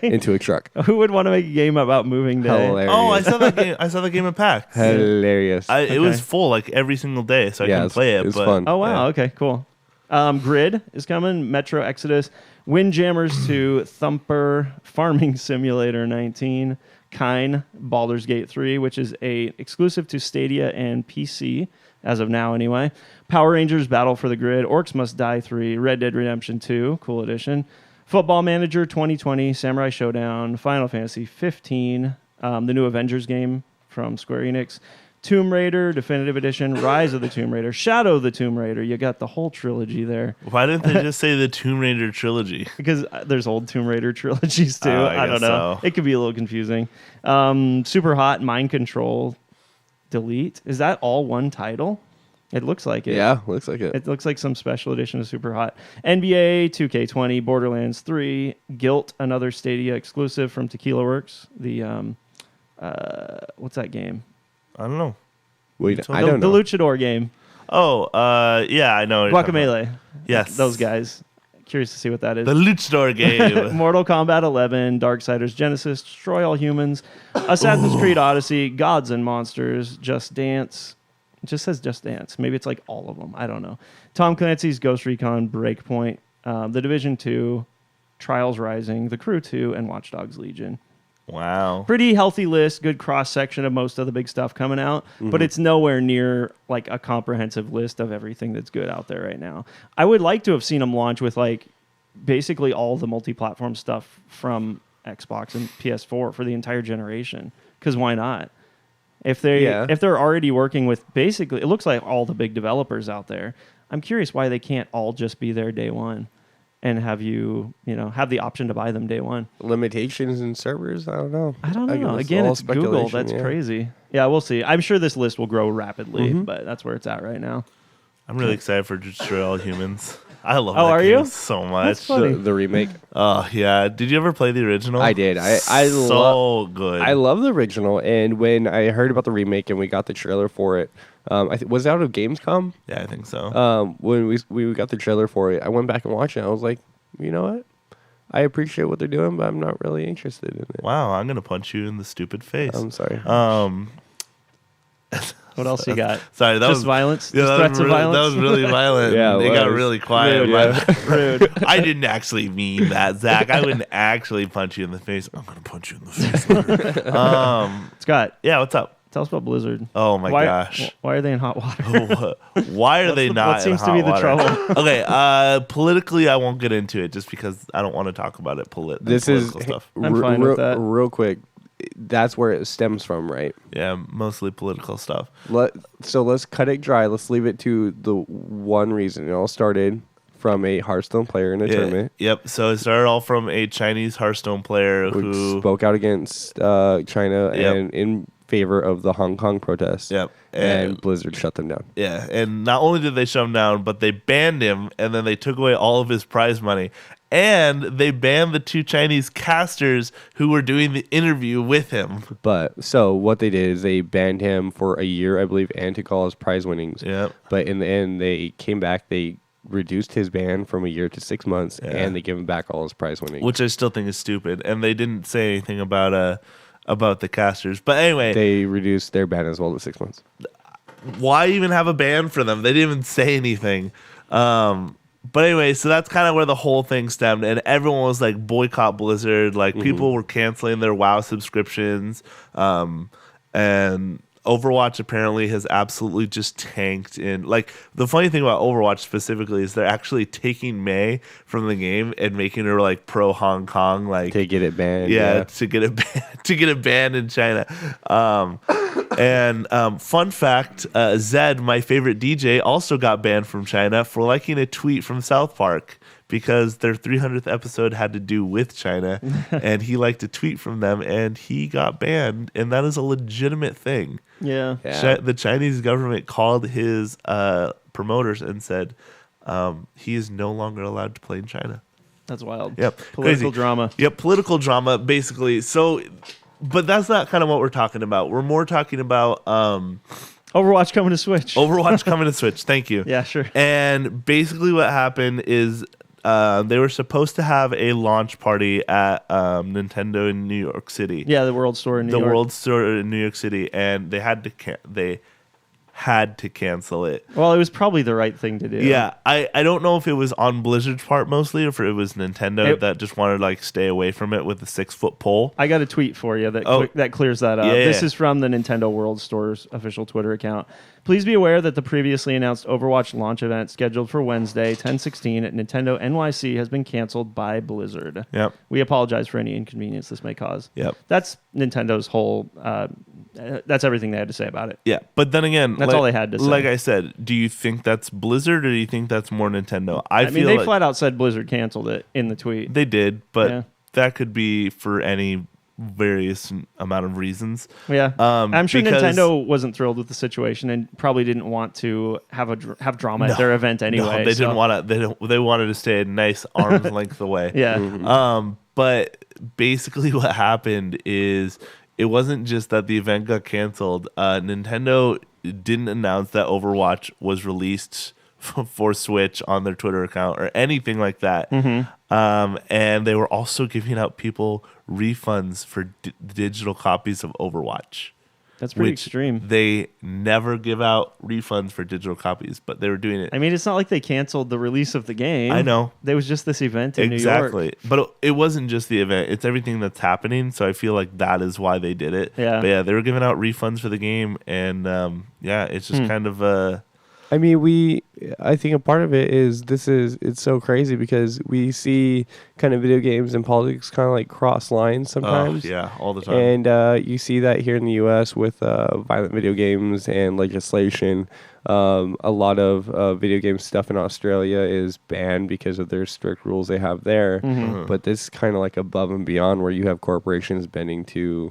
Into a truck. Who would want to make a game about moving to? Hilarious. Oh, I saw that game. I saw the game at PAX. Hilarious. It was full like every single day, so I couldn't play it. It was fun. Oh wow, okay, cool. Grid is coming. Metro Exodus. Windjammers 2. Thumper. Farming Simulator 19. Kine, Baldur's Gate 3, which is a exclusive to Stadia and PC, as of now anyway. Power Rangers Battle for the Grid, Orcs Must Die 3, Red Dead Redemption 2, cool edition. Football Manager 2020, Samurai Showdown, Final Fantasy 15, the new Avengers game from Square Enix, Tomb Raider Definitive Edition, Rise of the Tomb Raider, Shadow of the Tomb Raider. You got the whole trilogy there. Why didn't they just say the Tomb Raider trilogy? Because there's old Tomb Raider trilogies too. I don't know. So. It could be a little confusing. Super Hot, Mind Control, Delete. Is that all one title? It looks like it. Yeah, looks like it. It looks like some special edition of Super Hot. NBA 2K20, Borderlands 3, Guilt, another Stadia exclusive from Tequila Works. The what's that game? I don't know. I don't know. The Luchador game. Oh, yeah, I know. Guacamelee. Yes. Those guys. Curious to see what that is. The Luchador game. Mortal Kombat 11, Darksiders Genesis, Destroy All Humans, Assassin's Creed Odyssey, Gods and Monsters, Just Dance. It just says Just Dance. Maybe it's like all of them. I don't know. Tom Clancy's Ghost Recon Breakpoint, The Division 2, Trials Rising, The Crew 2, and Watch Dogs Legion. Wow. Pretty healthy list, good cross-section of most of the big stuff coming out, but it's nowhere near like a comprehensive list of everything that's good out there right now. I would like to have seen them launch with like basically all the multi-platform stuff from Xbox and PS4 for the entire generation, because why not? If they're already working with basically, it looks like all the big developers out there, I'm curious why they can't all just be there day one and have have the option to buy them day one. Limitations in servers? I don't know. Again, it's Google. That's crazy. Yeah, we'll see. I'm sure this list will grow rapidly, but that's where it's at right now. I'm really excited for Destroy All Humans. I love that game so much. The remake. Oh, yeah. Did you ever play the original? I did. Good. I love the original, and when I heard about the remake and we got the trailer for it, was it out of Gamescom? Yeah, I think so. When we got the trailer for it, I went back and watched it, and I was like, you know what? I appreciate what they're doing, but I'm not really interested in it. Wow, I'm going to punch you in the stupid face. I'm sorry. What else you got? Sorry, that was violence. Yeah, just threats of violence. That was really violent. Yeah, it got really quiet. Rude. I didn't actually mean that, Zach. I wouldn't actually punch you in the face. I'm gonna punch you in the face. Scott, yeah, what's up? Tell us about Blizzard. Oh my gosh. Why are they in hot water? Why are they not? What seems to be the trouble? Okay, politically, I won't get into it just because I don't want to talk about it. Political stuff. I'm fine with that. Real quick. That's where it stems from, right? Yeah, mostly political stuff. So let's cut it dry. Let's leave it to the one reason. It all started from a Hearthstone player in a tournament. Yep. So it started all from a Chinese Hearthstone player who spoke out against China and in favor of the Hong Kong protests. Yep. And Blizzard shut them down. Yeah. And not only did they shut him down, but they banned him, and then they took away all of his prize money. And they banned the 2 Chinese casters who were doing the interview with him. But so what they did is they banned him for a year, I believe, and took all his prize winnings. Yep. But in the end, they came back. They reduced his ban from a year to 6 months, and they give him back all his prize winnings. Which I still think is stupid. And they didn't say anything about the casters. But anyway. They reduced their ban as well to 6 months. Why even have a ban for them? They didn't even say anything. But anyway, so that's kind of where the whole thing stemmed, and everyone was like, boycott Blizzard. Like, people were canceling their WoW subscriptions, and Overwatch apparently has absolutely just tanked. Like, the funny thing about Overwatch specifically is they're actually taking Mei from the game and making her like pro Hong Kong, like to get it banned. Yeah, to get it banned in China. And fun fact, Zed, my favorite DJ, also got banned from China for liking a tweet from South Park because their 300th episode had to do with China, and he liked a tweet from them, and he got banned, and that is a legitimate thing. Yeah. The Chinese government called his promoters and said he is no longer allowed to play in China. That's wild. Yep. Political drama. Yep, political drama, basically. So... But that's not kind of what we're talking about. We're more talking about Overwatch coming to Switch. Overwatch coming to Switch. Thank you. Yeah, sure. And basically what happened is they were supposed to have a launch party at Nintendo in New York City. Yeah, the World Store in New York. The World Store in New York City, and they had to cancel it. Well, it was probably the right thing to do. Yeah, I don't know if it was on Blizzard's part mostly, or if it was Nintendo that just wanted to like stay away from it with a 6-foot pole. I got a tweet for you that clears that up. Yeah, this is from the Nintendo World Store's official Twitter account. Please be aware that the previously announced Overwatch launch event scheduled for Wednesday, 10/16 at Nintendo NYC has been canceled by Blizzard. Yep. We apologize for any inconvenience this may cause. Yep. That's Nintendo's whole... that's everything they had to say about it. Yeah, but then again... That's all they had to say. Like I said, do you think that's Blizzard, or do you think that's more Nintendo? I mean, they flat out said Blizzard canceled it in the tweet. They did, but that could be for any various amount of reasons. Yeah, I'm sure Nintendo wasn't thrilled with the situation and probably didn't want to have drama at their event anyway. No, they didn't want to. They wanted to stay a nice arm's length away. Yeah. Mm-hmm. But basically, what happened is it wasn't just that the event got canceled. Nintendo didn't announce that Overwatch was released for Switch on their Twitter account or anything like that. Mm-hmm. And they were also giving out people refunds for digital copies of Overwatch. That's pretty extreme. They never give out refunds for digital copies, but they were doing it. I mean, it's not like they canceled the release of the game. I know. There was just this event in New York. Exactly. But it wasn't just the event. It's everything that's happening. So I feel like that is why they did it. Yeah. But yeah, they were giving out refunds for the game. And it's just kind of... I mean, I think a part of it is it's so crazy because we see kind of video games and politics kind of like cross lines sometimes. All the time. And you see that here in the U.S. with violent video games and legislation. A lot of video game stuff in Australia is banned because of their strict rules they have there. Mm-hmm. But this is kind of like above and beyond where you have corporations bending to,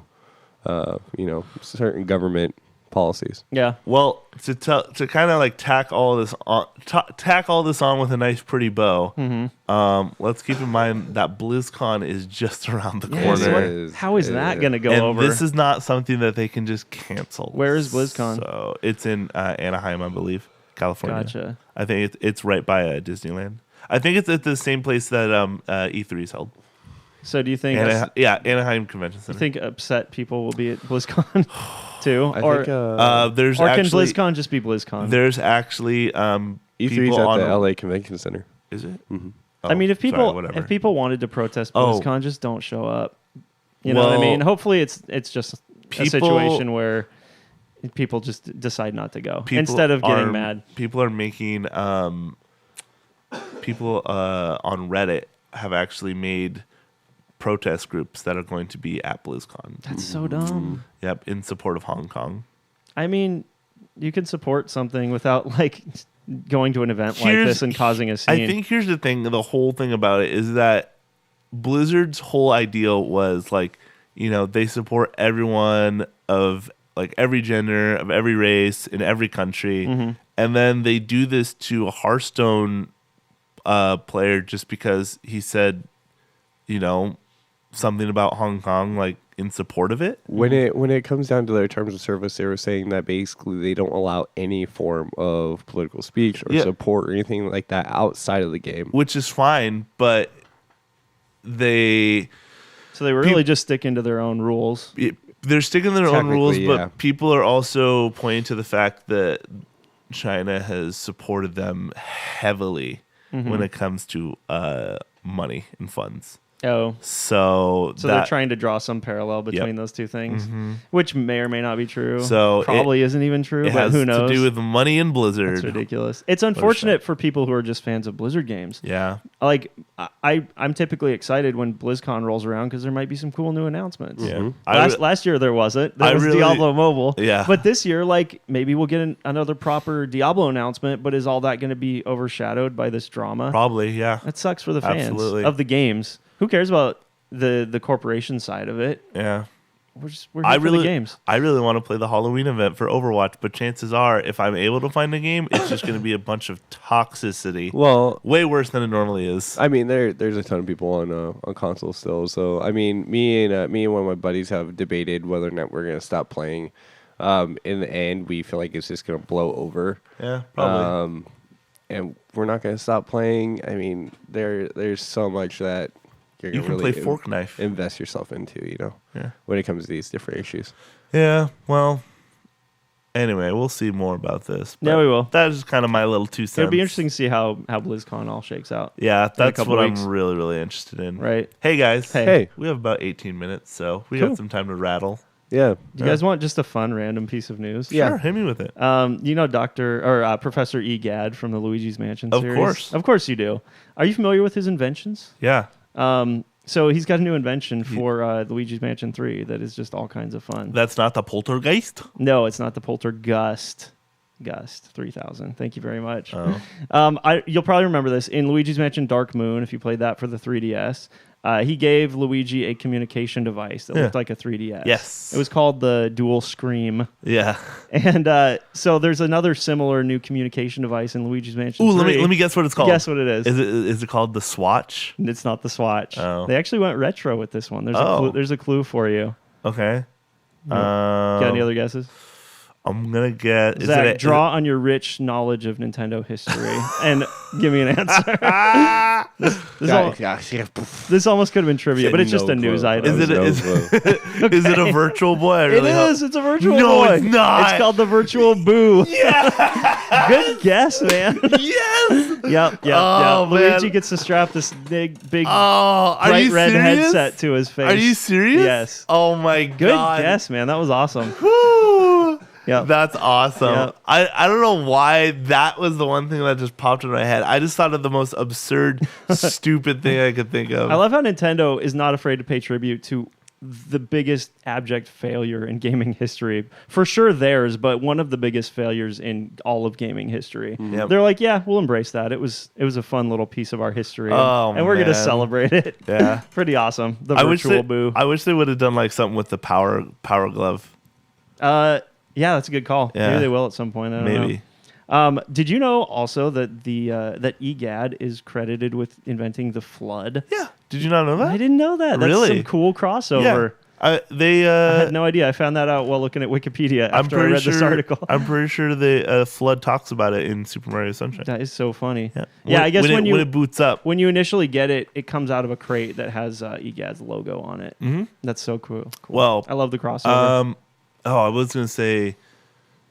certain government policies. Yeah. Well, to kind of like tack all this on with a nice pretty bow. Mm-hmm. Let's keep in mind that BlizzCon is just around the Yes, corner. how is that going to go and over? This is not something that they can just cancel. Where is BlizzCon? So it's in Anaheim, I believe, California. Gotcha. I think it's right by Disneyland. I think it's at the same place that E3 is held. So do you think? Anaheim Convention Center. You think upset people will be at BlizzCon too, I or think, there's or actually, can BlizzCon just be BlizzCon? There's actually E3's people at on the LA Convention Center. Is it? Mm-hmm. Oh, I mean, if people sorry, wanted to protest BlizzCon, just don't show up. You know Well, what I mean? Hopefully, it's just a people- situation where people just decide not to go instead of getting mad. People are making people on Reddit have actually made protest groups that are going to be at BlizzCon. That's so dumb. Yep, in support of Hong Kong. I mean, you can support something without like going to an event like this and causing a scene. I think here's the thing. The whole thing about it is that Blizzard's whole ideal was like, they support everyone of like every gender, of every race, in every country. Mm-hmm. And then they do this to a Hearthstone player just because he said, something about Hong Kong, like in support of it. When it comes down to their terms of service, they were saying that basically they don't allow any form of political speech or support or anything like that outside of the game, which is fine, but so they were really just sticking to their own rules. They're sticking to their own rules, but yeah. people are also pointing to the fact that China has supported them heavily when it comes to money and funds. Oh, so they're trying to draw some parallel between those two things, which may or may not be true. So probably isn't even true, but who knows? It has to do with money and Blizzard. It's ridiculous. It's unfortunate for people who are just fans of Blizzard games. Yeah, like I'm typically excited when BlizzCon rolls around because there might be some cool new announcements. Yeah, last year there wasn't. There was Diablo Mobile. Yeah, but this year, like maybe we'll get another proper Diablo announcement. But is all that going to be overshadowed by this drama? Probably, yeah. That sucks for the fans of the games. Who cares about the corporation side of it? Yeah. We're here for the games. I really want to play the Halloween event for Overwatch, but chances are, if I'm able to find a game, it's just going to be a bunch of toxicity. Well, way worse than it normally is. I mean, there's a ton of people on console still. So I mean, me and one of my buddies have debated whether or not we're going to stop playing. In the end, we feel like it's just going to blow over. Yeah, probably. And we're not going to stop playing. I mean, there's so much that you can really play Fork Knife. Invest yourself into, when it comes to these different issues. Yeah, well, anyway, we'll see more about this. Yeah, we will. That is kind of my little 2 cents. It'll be interesting to see how BlizzCon all shakes out. Yeah, that's what I'm really, really interested in. Right. Hey, guys. Hey. We have about 18 minutes, so we got some time to rattle. Yeah. Do you guys want just a fun random piece of news? Yeah. Sure, hit me with it. Professor Egad from the Luigi's Mansion series? Of course. Of course you do. Are you familiar with his inventions? Yeah. So he's got a new invention for Luigi's Mansion 3 that is just all kinds of fun. That's not the Poltergeist? No, it's not the Poltergust. Gust 3000. Thank you very much. Oh. You'll probably remember this in Luigi's Mansion Dark Moon. If you played that for the 3DS, he gave Luigi a communication device that looked like a 3DS. Yes, it was called the Dual Scream. Yeah, and so there's another similar new communication device in Luigi's Mansion. Ooh, let me guess what it's called. Guess what it is. Is it called the Swatch? It's not the Swatch. Oh. They actually went retro with this one. There's a clue for you. Okay. Got any other guesses? I'm gonna get. Zach, draw on your rich knowledge of Nintendo history and give me an answer. This almost could have been trivia, but it's just a news item. Is it a virtual boy? It is. It's a virtual boy. No, it's not. It's called the Virtual Boo. Yeah. Good guess, man. Yes. Yep. Oh, man. Luigi gets to strap this big bright red headset to his face. Are you serious? Yes. Oh my god. Good guess, man. That was awesome. Yeah, that's awesome. Yep. I don't know why that was the one thing that just popped in my head. I just thought of the most absurd, stupid thing I could think of. I love how Nintendo is not afraid to pay tribute to the biggest abject failure in gaming history. For sure theirs, but one of the biggest failures in all of gaming history. Yep. They're like, yeah, we'll embrace that. It was a fun little piece of our history. And we're going to celebrate it. Yeah. Pretty awesome. The Virtual Boo. I wish they would have done like something with the power glove. Yeah, that's a good call. Yeah. Maybe they will at some point. I don't know. Did you know also that that EGAD is credited with inventing the flood? Yeah. Did you not know that? I didn't know that. That's really some cool crossover. Yeah. I had no idea. I found that out while looking at Wikipedia after I read this article. I'm pretty sure the flood talks about it in Super Mario Sunshine. That is so funny. Yeah, I guess when it boots up, when you initially get it, it comes out of a crate that has EGAD's logo on it. Mm-hmm. That's so cool. Well, I love the crossover. I was going to say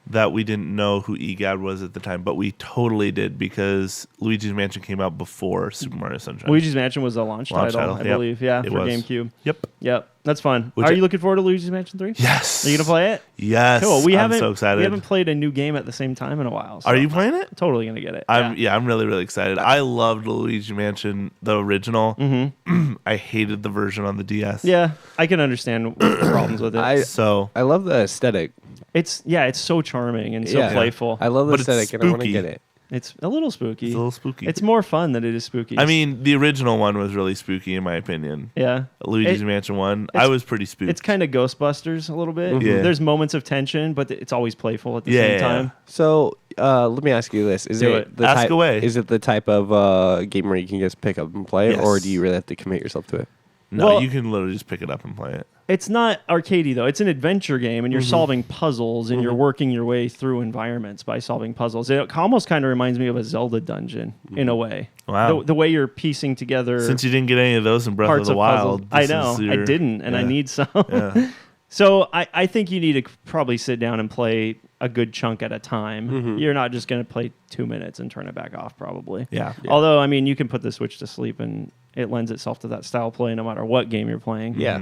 that we didn't know who EGAD was at the time, but we totally did because Luigi's Mansion came out before Super Mario Sunshine. Luigi's Mansion was a launch title, I believe. Yeah, for GameCube. Yep. That's fun. Are you looking forward to Luigi's Mansion 3? Yes. Are you going to play it? Yes. Cool. I'm so excited. We haven't played a new game at the same time in a while. So are you playing it? Totally going to get it. I'm really, really excited. I loved Luigi Mansion, the original. Mm-hmm. I hated the version on the DS. Yeah, I can understand the problems with it. I love the aesthetic. It's so charming and so playful. I love the aesthetic and I want to get it. It's a little spooky. It's a little spooky. It's more fun than it is spooky. I mean, the original one was really spooky in my opinion. Yeah. Luigi's Mansion 1, I was pretty spooked. It's kind of Ghostbusters a little bit. Mm-hmm. Yeah. There's moments of tension, but it's always playful at the same time. So let me ask you this. Is it the type of game where you can just pick up and play, or do you really have to commit yourself to it? No, you can literally just pick it up and play it. It's not arcadey, though. It's an adventure game, and you're solving puzzles, and you're working your way through environments by solving puzzles. It almost kind of reminds me of a Zelda dungeon, in a way. Wow. The way you're piecing together... Since you didn't get any of those in Breath of the Wild. I know. I didn't, and I need some. Yeah. So I think you need to probably sit down and play a good chunk at a time. Mm-hmm. You're not just going to play 2 minutes and turn it back off, probably. Yeah. Although, I mean, you can put the Switch to sleep and it lends itself to that style play no matter what game you're playing. Yeah.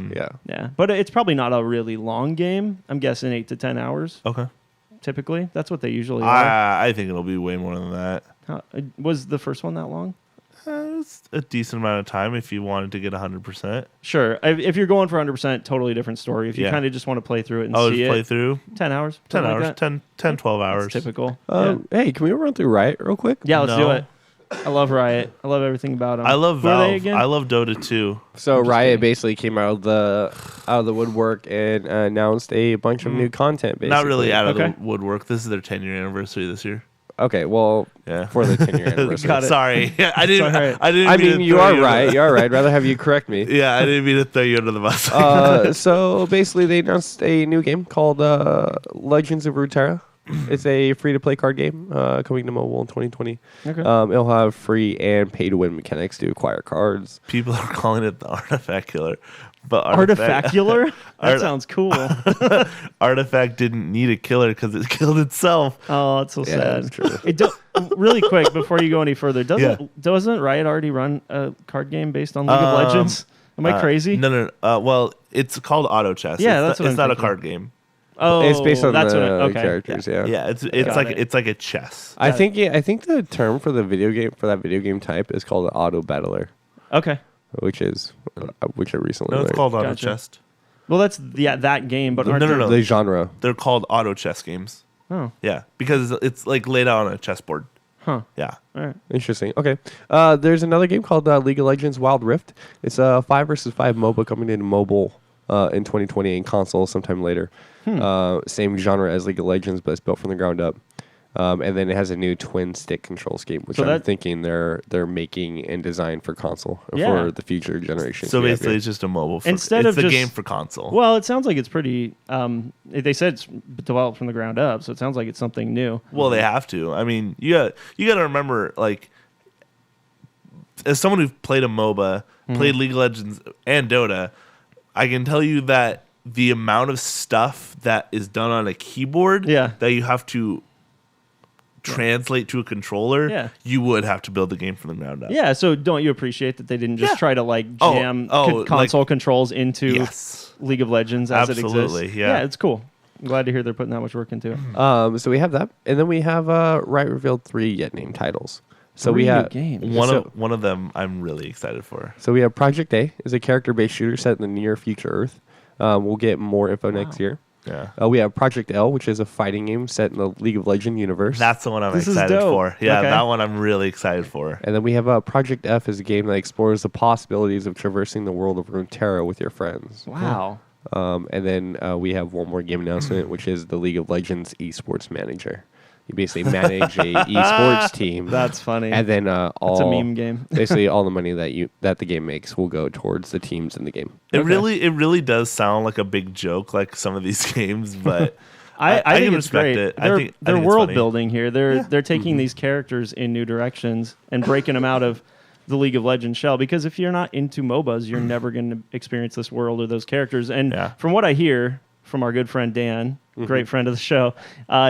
But it's probably not a really long game. I'm guessing 8 to 10 hours. Okay. Typically. That's what they usually are. I think it'll be way more than that. Was the first one that long? It's a decent amount of time if you wanted to get 100%. Sure. If you're going for 100%, totally different story. If you kind of just want to play through it and see it. Play through? 10 hours. 10 hours. Like 10, 12 hours. That's typical. Hey, can we run through Riot real quick? Yeah, let's do it. I love Riot. I love everything about them. I love Valve. Who are they again? I love Dota 2. So Riot basically came out of the woodwork and announced a bunch of new content. Basically. Not really out of the woodwork. This is their 10-year anniversary this year. Okay, well, for the 10-year anniversary. Sorry, I didn't. Right. I mean, you are right. You are right. I'd rather have you correct me. Yeah, I didn't mean to throw you under the bus. So basically, they announced a new game called Legends of Runeterra. It's a free-to-play card game coming to mobile in 2020. Okay. It'll have free and pay-to-win mechanics to acquire cards. People are calling it the Artifact Killer. But Artifacular? That sounds cool. Artifact didn't need a killer because it killed itself. Oh, that's so sad. That's true. Really quick, before you go any further, doesn't Riot already run a card game based on League of Legends? Am I crazy? No. Well, it's called Auto Chess. Yeah, it's not a card game. Oh, it's based on the characters. Yeah. It's like a chess. I think the term for the video game type is called an auto battler. Okay. Which I recently learned. It's called Auto Chess. Well, that's that game, but no. The genre. They're called auto chess games. Oh. Yeah, because it's like laid out on a chessboard. Huh. Yeah. All right. Interesting. Okay. There's another game called League of Legends Wild Rift. It's a 5 versus 5 MOBA coming into mobile in 2020 and console sometime later. Same genre as League of Legends, but it's built from the ground up. And then it has a new twin stick control scheme, which I'm thinking they're making and designed for console for the future generations. So basically, it's just a mobile. It's a game for console. Well, it sounds like it's pretty. They said it's developed from the ground up, so it sounds like it's something new. Well, they have to. I mean, you got to remember, like, as someone who's played a MOBA, played League of Legends and Dota, I can tell you that the amount of stuff that is done on a keyboard that you have to translate to a controller, you would have to build the game from the ground up. Yeah, so don't you appreciate that they didn't just try to like jam console controls into League of Legends as it exists? Absolutely, yeah, it's cool. I'm glad to hear they're putting that much work into it. So we have that, and then we have Riot revealed 3 yet named titles. So we have one of them I'm really excited for. So we have Project A, is a character-based shooter set in the near future Earth. We'll get more info next year. Yeah. We have Project L, which is a fighting game set in the League of Legends universe. That's the one I'm excited for. Yeah, that one I'm really excited for. And then we have Project F, is a game that explores the possibilities of traversing the world of Runeterra with your friends. Wow. And then we have one more game announcement, which is the League of Legends Esports Manager. You basically manage a esports team. That's funny. And then it's a meme game. basically all the money that the game makes will go towards the teams in the game. It really does sound like a big joke, like some of these games, but I think can it's great. it. They're world building here. They're taking these characters in new directions and breaking them out of the League of Legends shell, because if you're not into MOBAs, you're never going to experience this world or those characters. And from what I hear from our good friend Dan, great friend of the show,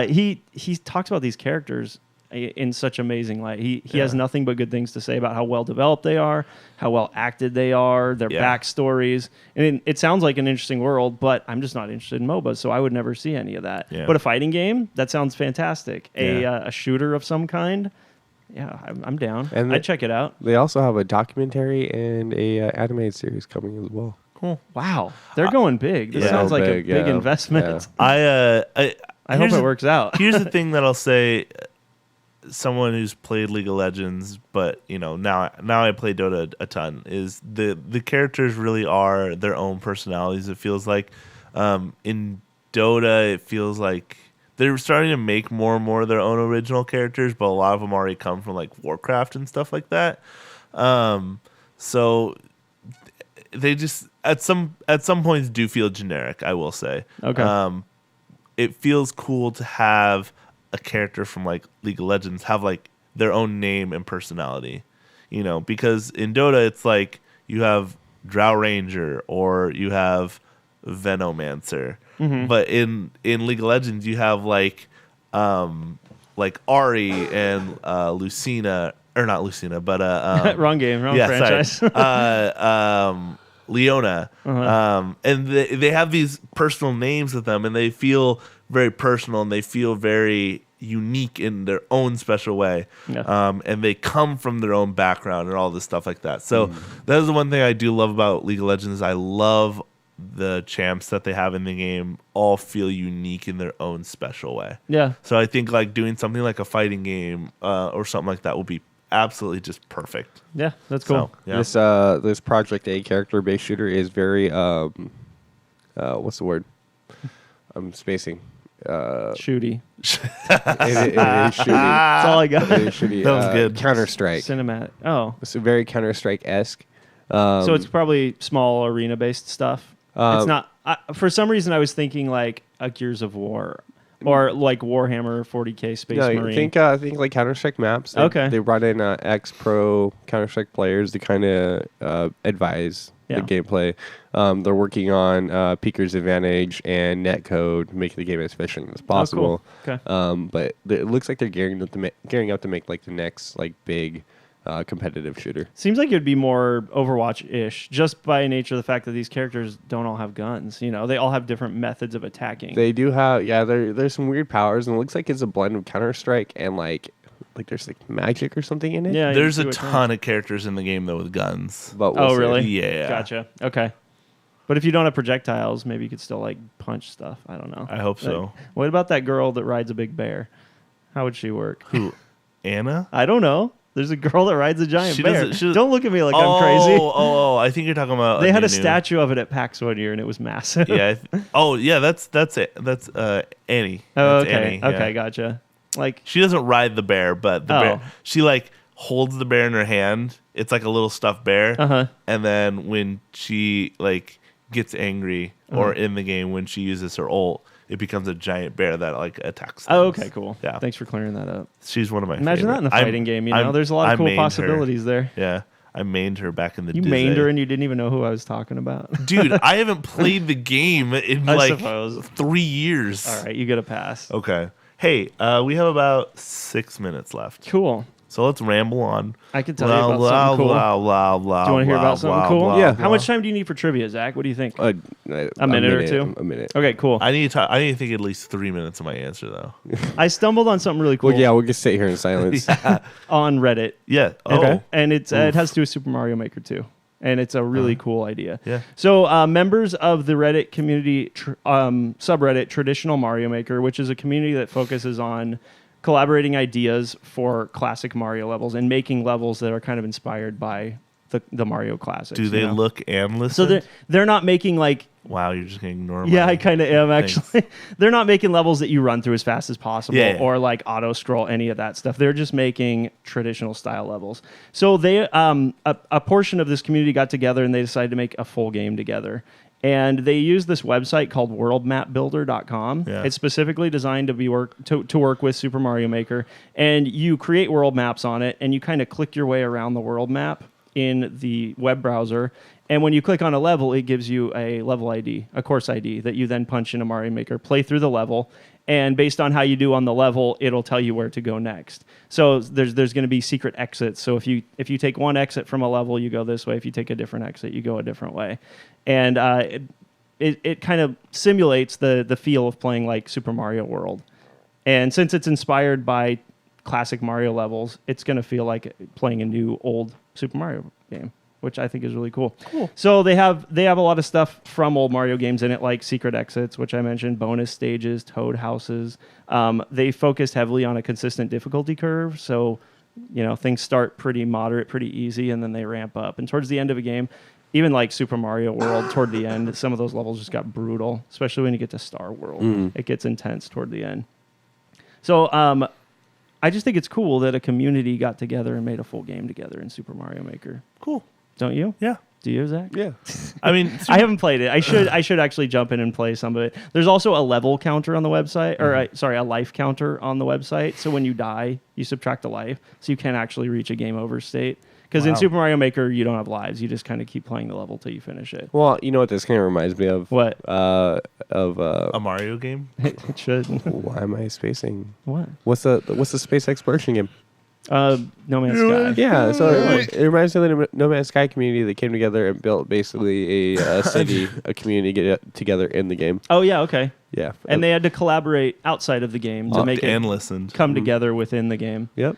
he talks about these characters in such amazing light. He has nothing but good things to say about how well developed they are, how well acted they are, their backstories. And it sounds like an interesting world, but I'm just not interested in MOBAs, so I would never see any of that. But a fighting game, that sounds fantastic. A shooter of some kind, I'm down. And I'd check it out. They also have a documentary and a animated series coming as well. Cool. Wow, they're going big. This sounds like a big investment. I hope it works out. Here's the thing that I'll say: someone who's played League of Legends, but now I play Dota a ton. Is the characters really are their own personalities? It feels like in Dota, it feels like they're starting to make more and more of their own original characters, but a lot of them already come from like Warcraft and stuff like that. So they just at some points do feel generic, I will say. Okay. It feels cool to have a character from like League of Legends have like their own name and personality, because in Dota it's like you have Drow Ranger or you have Venomancer, but in League of Legends you have like Ari and Lucina. Or not Lucina, but wrong game, wrong franchise. Leona, and they have these personal names with them, and they feel very personal, and they feel very unique in their own special way. And they come from their own background and all this stuff like that. So that is the one thing I do love about League of Legends. I love the champs that they have in the game all feel unique in their own special way. Yeah. So I think like doing something like a fighting game or something like that will be absolutely just perfect. Yeah, that's cool. So, This Project A character-based shooter is very what's the word? I'm spacing. Shooty. It is shooty. That's all I got. It is shooty. That was good. Counter-Strike. Cinematic. Oh. It's a very Counter-Strike-esque. So it's probably small arena-based stuff. It's not. For some reason, I was thinking like a Gears of War. Or like Warhammer 40K Space Marine. I think like Counter-Strike maps. They brought in ex-pro Counter-Strike players to kind of advise the gameplay. They're working on Peeker's Advantage and netcode, making the game as efficient as possible. Oh, cool. Okay. But it looks like they're gearing up to make like the next like big competitive shooter. Seems like it would be more Overwatch-ish, just by nature of the fact that these characters don't all have guns. They all have different methods of attacking. They do have, there's some weird powers, and it looks like it's a blend of Counter-Strike and like there's like magic or something in it. Yeah, there's a ton of characters in the game though with guns. But really? Yeah. Gotcha. Okay. But if you don't have projectiles, maybe you could still like punch stuff. I don't know. I hope so. Like, what about that girl that rides a big bear? How would she work? Who? Anna? I don't know. There's a girl that rides a giant bear. Don't look at me like I'm crazy. Oh, I think you're talking about. They had a statue of it at PAX one year, and it was massive. Yeah. That's it. That's Annie. Oh, That's okay. Annie, Okay, gotcha. Like she doesn't ride the bear, but the bear, she like holds the bear in her hand. It's like a little stuffed bear. And then when she like gets angry or in the game when she uses her ult, it becomes a giant bear that like attacks things. Oh, okay, cool. Yeah. Thanks for clearing that up. She's one of my Imagine favorite. that in a fighting game, there's a lot of cool possibilities there. Yeah. I mained her back in the day. You mained her and you didn't even know who I was talking about. Dude, I haven't played the game in like 3 years. All right, you get a pass. Okay. Hey, we have about 6 minutes left. Cool. So let's ramble on. I can tell you about something cool. Do you want to hear about something cool? Yeah. How much time do you need for trivia, Zach? What do you think? A minute or two? A minute. Okay, cool. I need to think at least 3 minutes of my answer, though. I stumbled on something really cool. Well, yeah, we'll just sit here in silence. On Reddit. Yeah. Okay. And it has to do with Super Mario Maker 2. And it's a really cool idea. Yeah. So members of the Reddit community subreddit Traditional Mario Maker, which is a community that focuses on collaborating ideas for classic Mario levels and making levels that are kind of inspired by the Mario classics. Do they look and listen? So they're not making like... Wow, you're just going to ignore me. Yeah, I kind of am, actually. They're not making levels that you run through as fast as possible or like auto-scroll, any of that stuff. They're just making traditional style levels. So they a portion of this community got together and they decided to make a full game together. And they use this website called worldmapbuilder.com. Yeah. It's specifically designed to work with Super Mario Maker. And you create world maps on it, and you kind of click your way around the world map in the web browser. And when you click on a level, it gives you a level ID, a course ID, that you then punch into Mario Maker, play through the level, and based on how you do on the level, it'll tell you where to go next. So there's going to be secret exits. So if you take one exit from a level, you go this way. If you take a different exit, you go a different way. And it kind of simulates the feel of playing like Super Mario World. And since it's inspired by classic Mario levels, it's going to feel like playing a new old Super Mario game, which I think is really cool. So they have a lot of stuff from old Mario games in it, like secret exits, which I mentioned, bonus stages, toad houses. They focused heavily on a consistent difficulty curve, so things start pretty moderate, pretty easy, and then they ramp up. And towards the end of a game, even like Super Mario World, toward the end, some of those levels just got brutal, especially when you get to Star World. It gets intense toward the end. So I just think it's cool that a community got together and made a full game together in Super Mario Maker. Cool. Don't you? Yeah. Do you, Zach? Yeah. I mean, I haven't played it. I should actually jump in and play some of it. There's also a level counter on the website, or a life counter on the website. So when you die, you subtract a life, so you can't actually reach a game over state. Because in Super Mario Maker, you don't have lives. You just kind of keep playing the level till you finish it. Well, you know what this kind of reminds me of? What? A Mario game? It should. Why am I spacing? What? What's the space exploration game? No Man's Sky. Yeah, so it reminds me of the No Man's Sky community that came together and built basically a city, a community get together in the game. Oh, yeah, okay. Yeah. And they had to collaborate outside of the game to make it come together within the game. Yep.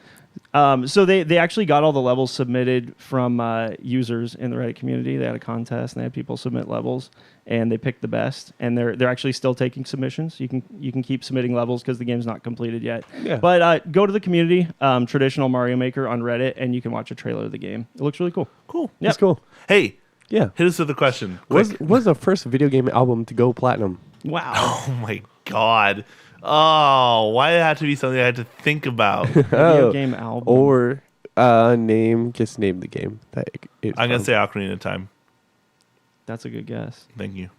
So they actually got all the levels submitted from users in the Reddit community. They had a contest and they had people submit levels, and they picked the best. And they're actually still taking submissions. You can keep submitting levels because the game's not completed yet. Yeah. But go to the community, Traditional Mario Maker on Reddit, and you can watch a trailer of the game. It looks really cool. Cool. Yep. That's cool. Hey. Yeah. Hit us with a question. Was the first video game album to go platinum? Wow. Oh my God. Oh, why did it have to be something I had to think about? Video game album. Or name the game. I'm going to say Ocarina of Time. That's a good guess. Thank you.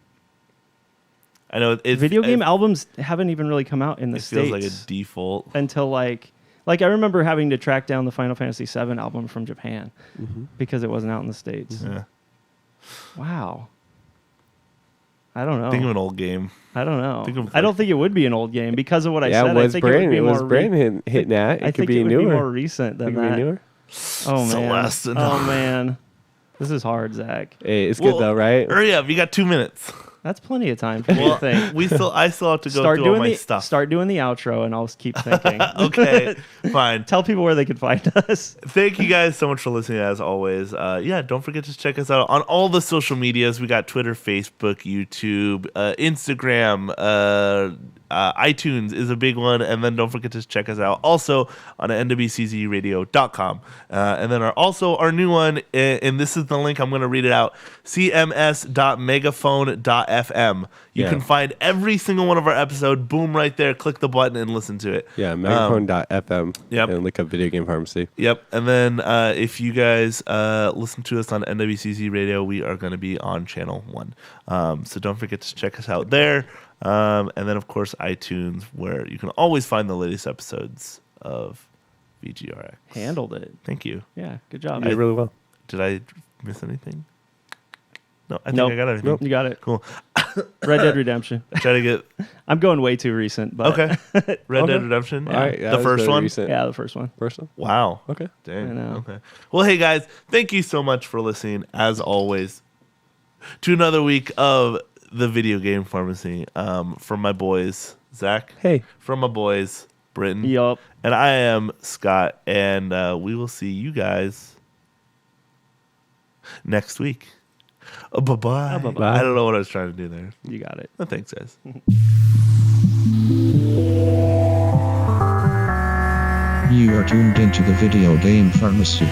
I know video game albums haven't even really come out in the States. It feels like a default. Until like I remember having to track down the Final Fantasy VII album from Japan because it wasn't out in the States. Yeah. Wow. I don't know. Think of an old game. I don't know. I don't think it would be an old game because of what I said. I think it was Brandon hitting at. It could be newer. Be more recent than that. Newer? Oh man. Celeste. Oh man. This is hard, Zach. Hey, it's good though, right? Hurry up! You got 2 minutes. That's plenty of time for me to think. I still have to go through all my stuff. Start doing the outro, and I'll keep thinking. Okay, fine. Tell people where they can find us. Thank you guys so much for listening, as always. Don't forget to check us out on all the social medias. We got Twitter, Facebook, YouTube, Instagram, iTunes is a big one, and then don't forget to check us out also on nwczradio.com. And then our new one, and this is the link, I'm going to read it out, cms.megaphone.fm. You can find every single one of our episodes, boom, right there, click the button and listen to it. Yeah, megaphone.fm. Yep. And look up Video Game Pharmacy. Yep. And then if you guys listen to us on NWCZ Radio, we are going to be on Channel 1. So don't forget to check us out there. And then, of course, iTunes, where you can always find the latest episodes of VGRx. Handled it. Thank you. Yeah, good job. You did really well. Did I miss anything? No, I think I got everything. Nope. You got it. Cool. Red Dead Redemption. Try to get... I'm going way too recent, but Okay. Red Dead Redemption? All right, the first one? Recent. yeah, the first one. First one? Wow. Okay. Dang. I know. Okay. Well, hey, guys, thank you so much for listening, as always, to another week of the Video Game Pharmacy. From my boys, Zach. Hey. From my boys, Brittin. Yup. And I am Scott, and we will see you guys next week. Bye-bye. Bye-bye. I don't know what I was trying to do there. You got it. Oh, thanks, guys. You are tuned into the Video Game Pharmacy.